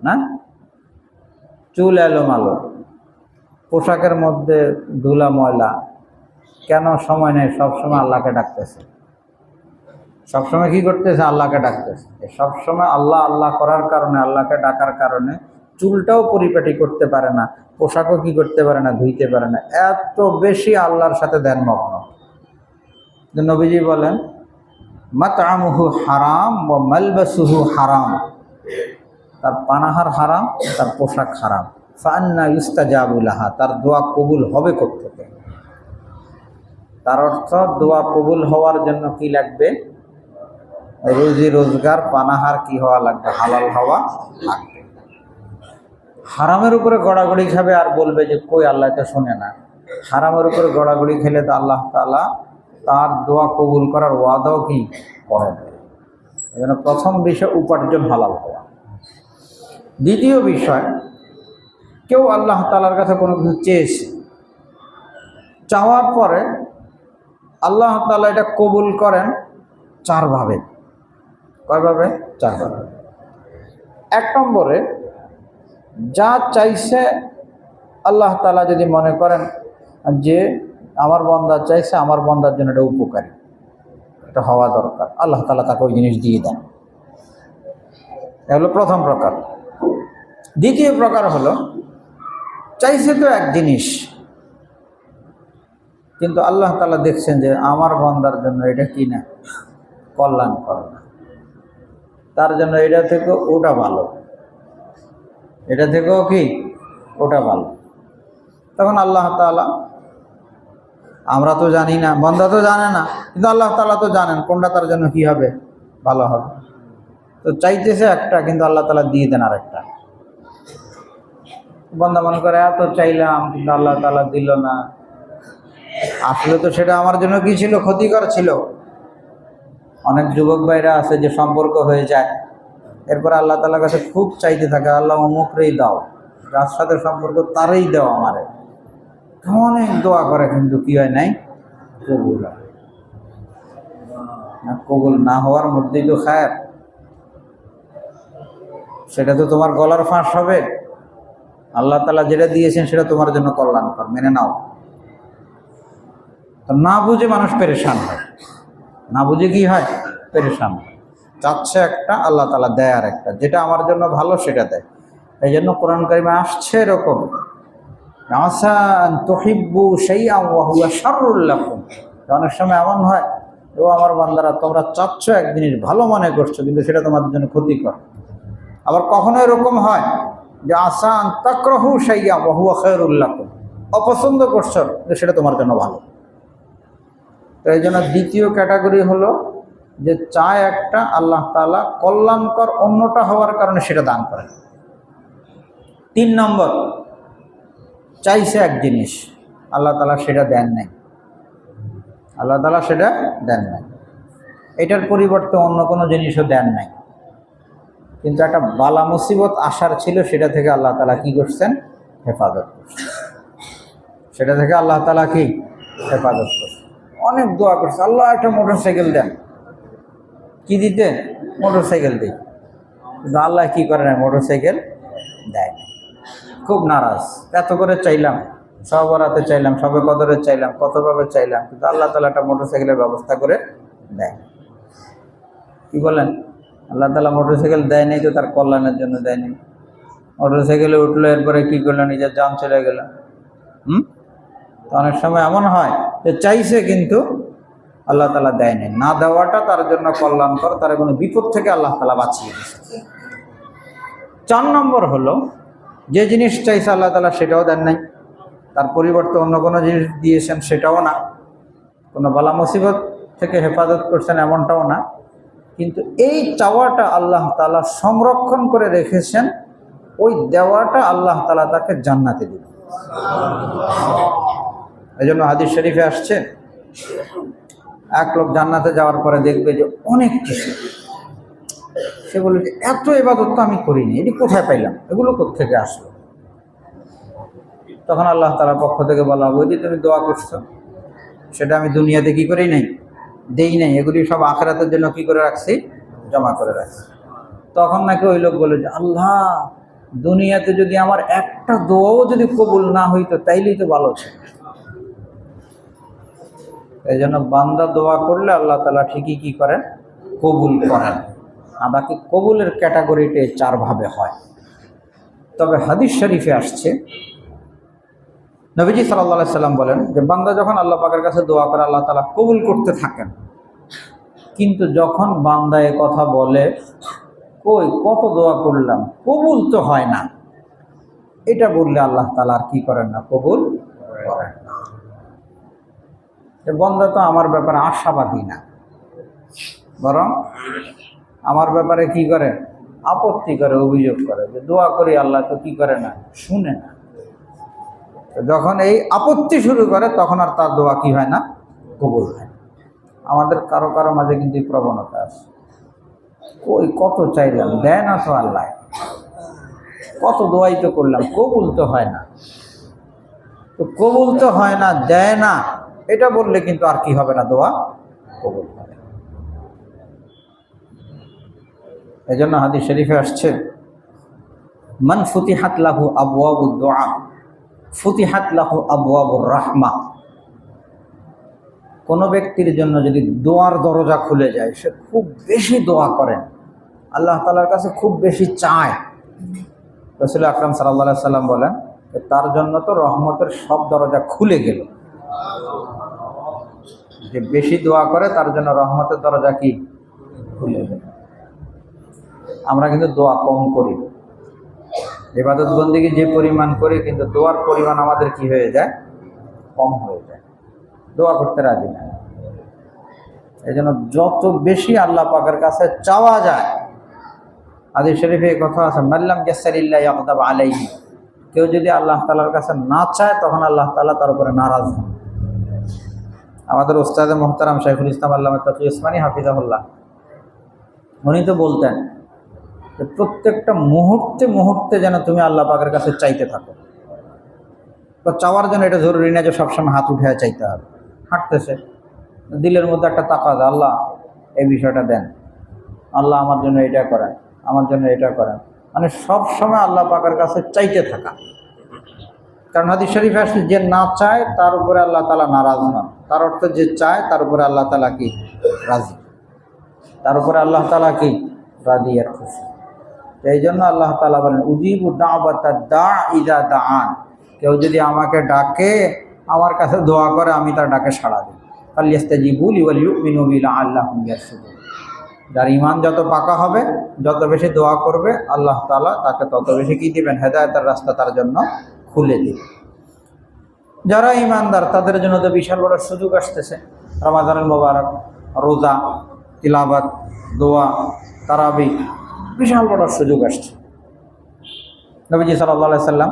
না চুল এলোমেলো, পোশাকের মধ্যে ধুলা ময়লা, কেন? সময় নেই, সবসময় আল্লাহকে ডাকতেছে। সবসময় কি করতেছে? আল্লাহকে ডাকতেছে। সবসময় আল্লাহ আল্লাহ করার কারণে, আল্লাহকে ডাকার কারণে চুলটাও পরিপাটি করতে পারে না, পোশাকও কি করতে পারে না? ধুইতে পারে না। এত বেশি আল্লাহর সাথে ধ্যানমগ্ন। নবীজি বলেন, মাতআমুহু হারাম ওয়া মালবাসুহু হারাম, তার পানাহার হারাম, তার পোশাক হারাম। ফাআন্না ইউস্তাজাবু লাহা, তার দোয়া কবুল হবে কোত্থেকে? তার অর্থ দোয়া কবুল হওয়ার জন্য কি লাগবে? রুজি রোজগার, পানাহার কি হওয়া লাগবে? হালাল হওয়া লাগবে। হারামের উপরে গড়াগড়ি খাবে আর বলবে যে কই আল্লাহ তো শোনে না। হারামের উপরে গড়াগড়ি খেলে তো আল্লাহ তাআলা তার দোয়া কবুল করার ওয়াদাও কি করেন। এজন্য প্রথম বিষয় উপার্জন হালাল হওয়া। দ্বিতীয় বিষয়, কেউ আল্লাহ তাআলার কাছে কোনো কিছু চেয়েছে, চাওয়ার পরে আল্লাহ তাআলা এটা কবুল করেন চারভাবে। কয়ভাবে? চারভাবে। এক নম্বরে, যা চাইছে আল্লাহ তাআলা যদি মনে করেন যে আমার বান্দা চাইছে, আমার বান্দার জন্য এটা উপকারী, এটা হওয়া দরকার, আল্লাহ তাআলা তাকে ওই জিনিস দিয়ে দেন। এটা হলো প্রথম প্রকার। দ্বিতীয় প্রকার হলো, চাইছে তো এক জিনিস, কিন্তু আল্লাহ তাআলা দেখছেন যে আমার বান্দার জন্য এটা কি না, কল্যাণকর না, তার জন্য এটা থেকে ওটা ভালো, এটা থেকেও কি ওটা ভালো। তখন আল্লাহ তাআলা, আমরা তো জানি না, বান্দা তো জানে না, কিন্তু আল্লাহ তাআলা তো জানেন কোনটা তার জন্য কি হবে, ভালো হবে। তো চাইতেছে একটা, কিন্তু আল্লাহ তাআলা দিয়ে দেন আরেকটা। বান্দা মনে করে এত চাইলাম কিন্তু আল্লাহ তাআলা দিল না, আসলে তো সেটা আমার জন্য কি ছিল, ক্ষতিকর ছিল। অনেক যুবক ভাইরা আছে যে সম্পর্ক হয়ে যায়, এরপর আল্লাহ তাআলার কাছে খুব চাইতে থাকে, আল্লাহ অমুকরেই দাও, যার সাথে সম্পর্ক তারই দাও আমারে। অনেক দোয়া করে কিন্তু কি হয় নাই, কবুল হয় না। কবুল না হওয়ার মধ্যেই তো খায়ের, সেটা তো তোমার গলার ফাঁস হবে। আল্লাহ তাআলা যেটা দিয়েছেন সেটা তোমার জন্য কল্যাণকর, মেনে নাও। তো না বুঝে মানুষ পেরেশান হয়, না বুঝে কি হয়, পেরেশান হয়। চাচ্ছে একটা, আল্লাহ তাআলা দেয় আর একটা, যেটা আমার জন্য ভালো সেটা দেয়। এই জন্য কোরআন কারিমে আসছে এরকম, আসা আন তুহিব্বু শাইআন ওয়া হুয়া শাররুল লাকুম। অনেক সময় এমন হয়, ও আমার বান্দারা, তোমরা চাচ্ছ এক জিনিস, ভালো মনে করছো, কিন্তু সেটা তোমাদের জন্য ক্ষতিকর। আবার কখনো এরকম হয় যে আসা আন তাকরাহু শাইআন ওয়া হুয়া খায়রুল লাকুম, অপছন্দ করছো কিন্তু সেটা তোমার জন্য ভালো। তো এই জন্য দ্বিতীয় ক্যাটাগরি হলো যে চায় একটা, আল্লাহ তাআলা কল্যাণকর অন্যটা হওয়ার কারণে সেটা দান করেন। 3 নম্বর, চাইছে এক জিনিস, আল্লাহ তাআলা সেটা দেন নাই, আল্লাহ তাআলা সেটা দেন নাই, এটার পরিবর্তে অন্য কোনো জিনিসও দেন নাই, কিন্তু একটা বালা মুসিবত আসার ছিল, সেটা থেকে আল্লাহ তাআলা কি করছেন, হেফাজত করছেন। সেটা থেকে আল্লাহ তাআলা কি হেফাজত করছেন। অনেক দোয়া করছে, আল্লাহ একটা মোটরসাইকেল দেন, কি দিতে, মোটরসাইকেল দিই, কিন্তু আল্লাহ কি করে না, মোটরসাইকেল দেয় না। খুব নারাজ, এত করে চাইলাম, সব বরাতে চাইলাম, সবে কদরে চাইলাম, কতভাবে চাইলাম, কিন্তু আল্লাহ তাআলা একটা মোটরসাইকেলের ব্যবস্থা করে দেয়। কি বলেন? আল্লাহ তাআলা মোটরসাইকেল দেয় নাই তো তার কল্যাণের জন্য দেয়নি। মোটরসাইকেলে উঠলো, এরপরে কি করলো, নিজের জান চলে গেল। তো অনেক সময় এমন হয় যে চাইছে কিন্তু আল্লাহ তাআলা দেয় নাই, না দেওয়াটা তার জন্য কল্যাণকর, তার কোনো বিপদ থেকে আল্লাহ তাআলা বাঁচিয়ে দিয়েছে। 4 নম্বর হলো যে জিনিস চাইছে আল্লাহ তাআলা সেটাও দেন নাই, তার পরিবর্তে অন্য কোনো জিনিস দিয়েছেন সেটাও না, কোনো বালা মুসিবত থেকে হেফাজত করছেন এমনটাও না, কিন্তু এই চাওয়াটা আল্লাহ তাআলা সংরক্ষণ করে রেখেছেন, ওই দেওয়াটা আল্লাহ তাআলা তাকে জান্নাতে দিবেন। এই জন্য হাদিস শরীফে আসছে, এক লোক জান্নাতে যাওয়ার পরে দেখবে যে অনেক কিছু, সে বলে যে এত ইবাদত তো আমি করিনি, এটি কোথায় পাইলাম, এগুলো কোত্থেকে আসলো? তখন আল্লাহ তাআলার পক্ষ থেকে বলা হবে, যে তুমি দোয়া করছো সেটা আমি দুনিয়াতে কি করেই নাই, দেই নাই, এগুলি সব আখিরাতের জন্য কি করে রাখছি, জমা করে রাখছি। তখন নাকি ওই লোক বলে যে আল্লাহ, দুনিয়াতে যদি আমার একটা দোয়াও যদি কবুল না হইতো তাইলেই তো ভালো ছিল। এই জন্য বান্দা দোয়া করলে আল্লাহ তাআলা ঠিকই কি করেন, কবুল করেন। আর বাকি কবুলের ক্যাটাগরিতে 4 ভাবে হয়। তবে হাদিস শরীফে আসছে, নবীজি সাল্লাল্লাহু আলাইহি সাল্লাম বলেন যে বান্দা যখন আল্লাহ পাকের কাছে দোয়া করে আল্লাহ তাআলা কবুল করতে থাকেন, কিন্তু যখন বান্দা এ কথা বলে কই কত দোয়া করলাম কবুল তো হয় না, এটা বললে আল্লাহ তাআলা আর কি করেন না, কবুল করেন না। বান্দা তো আমার ব্যাপারে আশাবাদী না, বরং আমার ব্যাপারে কি করে, আপত্তি করে, অভিযোগ করে যে দোয়া করি আল্লাহ তো কি করে না, শুনে না। যখন এই আপত্তি শুরু করে তখন আর তার দোয়া কি হয় না, কবুল হয়। আমাদের কারো কারো মাঝে কিন্তু এই প্রবণতা আছে, কই কত চাইলাম দেয় না তো আল্লাহ, কত দোয়াই তো করলাম কবুল তো হয় না। তো কবুল তো হয় না, দেয় না, এটা বললে কিন্তু আর কি হবে না, দোয়া কবুল হবে। এই জন্য হাদিস শরীফে আসছে, মান ফুতিহাত লাহু আবওয়াবুদ দুআ ফুতিহাত লাহু আবওয়াবুর রাহমা। কোনো ব্যক্তির জন্য যদি দোয়ার দরজা খুলে যায়, সে খুব বেশি দোয়া করেন, আল্লাহ তাআলার কাছে খুব বেশি চায়, রাসূল আকরাম সাল্লাল্লাহু আলাইহি সাল্লাম বলেন তার জন্য তো রহমতের সব দরজা খুলে গেল। যে বেশি দোয়া করে তার জন্য রহমতের দরজা কি খুলে গেল। আমরা কিন্তু দোয়া কম করি, ইবাদত বন্দেগী যে পরিমাণ করি, কিন্তু দোয়ার পরিমাণ আমাদের কি হয়ে যায়, কম হয়ে যায়, দোয়া করতে রাজি না। এই জন্য যত বেশি আল্লাহ পাকের কাছে চাওয়া যায়, হাদিস শরীফে এই কথা আছে, মাল্লাম ইয়াসসারিল্লাহ ইয়াগদাব আলাইহি, কেউ যদি আল্লাহ তাআলার কাছে না চায় তখন আল্লাহ তাআলা তার উপরে নারাজ হন। আমাদের উস্তাদে মুহতারাম শাইখুল ইসলাম আল্লামা তাকি উসমানী হাফিজাহুল্লাহ, উনি তো বলতেন যে প্রত্যেকটা মুহূর্তে মুহূর্তে যেন তুমি আল্লাহ পাকের কাছে চাইতে থাকো। তো চাওয়ার জন্য এটা জরুরি না যে সবসময় হাত উঠে চাইতে হবে, হাঁটতেছে দিলের মধ্যে একটা তাকাদা, আল্লাহ এই বিষয়টা দেন, আল্লাহ আমার জন্য এটা করেন, আমার জন্য এটা করেন, মানে সব সময় আল্লাহ পাকের কাছে চাইতে থাকা। কারণ হাদিস শরীফে আসলে যে না চায় তার উপরে আল্লাহ তাআলা নারাজ হন, তার অর্থ যে চায় তার উপরে আল্লাহ তাআলা কি রাজি, তার উপরে আল্লাহ তাআলা কি রাজি আর খুশি। এই জন্য আল্লাহ তাআলা বলেন উজিবু দাওয়াতাদ দাঈ ইযা দাআন, কেউ যদি আমাকে ডাকে, আমার কাছে দোয়া করে, আমি তার ডাকে সাড়া দিই। ফালইস্তাজিবু লি ওয়াল ইউমিনু বি লাআল্লাহুম ইয়ারশুদুন। যার ঈমান যত পাকা হবে, যত বেশি দোয়া করবে, আল্লাহ তাআলা তাকে তত বেশি কি দিবেন, হেদায়েতের রাস্তা তার জন্য খুলে দিবেন। যারা ঈমানদার তাদের জন্য তো বিশাল বড় সুযোগ আসতেছে, রমাদানুল মুবারক, রোজা, তিলাওয়াত, দোয়া, তারাবি, বিশাল বড় সুযোগ আসছে। নবীজি সাল্লাল্লাহু আলাইহি সাল্লাম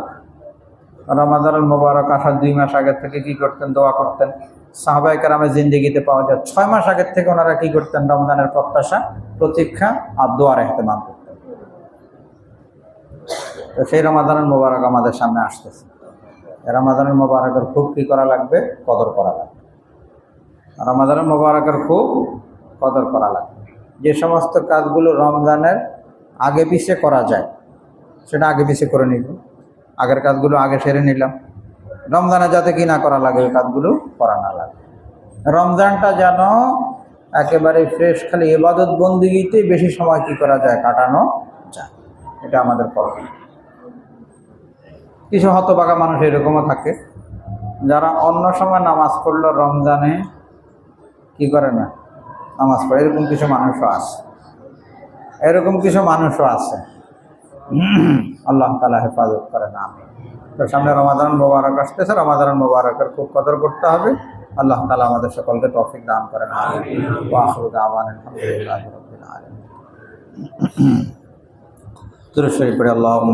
রমাদানুল মুবারক আসার 2 মাস আগে থেকে কি করতেন, দোয়া করতেন। সাহাবায়ে কেরামের জিন্দেগিতে পাওয়া যায় 6 মাস আগের থেকে ওনারা কি করতেন, রমজানের প্রত্যাশা, প্রতীক্ষা আর দোয়ার ইহতেমাম করতেন। তো সেই রমাদানুল মুবারক আমাদের সামনে আসতেছে, রমাদানুল মুবারকের খুব কি করা লাগবে, কদর করা লাগবে। রমাদানুল মুবারকের খুব কদর করা লাগবে। যে সমস্ত কাজগুলো রমজানের আগে পিছে করা যায় সেটা আগে পিছে করে নিব, আগের কাজগুলো আগে সেরে নিলাম, রমজানে যাতে কি না করা লাগে, ওই কাজগুলো করা না লাগে। রমজানটা যেন একেবারে ফ্রেশ, খালি ইবাদত বন্দেগীতেই বেশি সময় কি করা যায়, কাটানো যায়, এটা আমাদের করণীয়। কিছু হতভাগা মানুষ এরকমও থাকে যারা অন্য সময় নামাজ পড়লো, রমজানে কি করে না, নামাজ পড়ে। এরকম কিছু মানুষও আছে, এরকম কিছু মানুষও আছে। আল্লাহ তাআলা হেফাজত করেন। আমি তো সামনে রমাদান মোবারক আসতেছে, রমাদান মোবারকের খুব কদর করতে হবে। আল্লাহ তাআলা আমাদের সকলকে তৌফিক দান করেন। আমিন। ওয়া আখিরু দাওয়ানা আলহামদুলিল্লাহি রাব্বিল আলামিন। দুরূদ শরীফ পড়ে আল্লাহুম্মা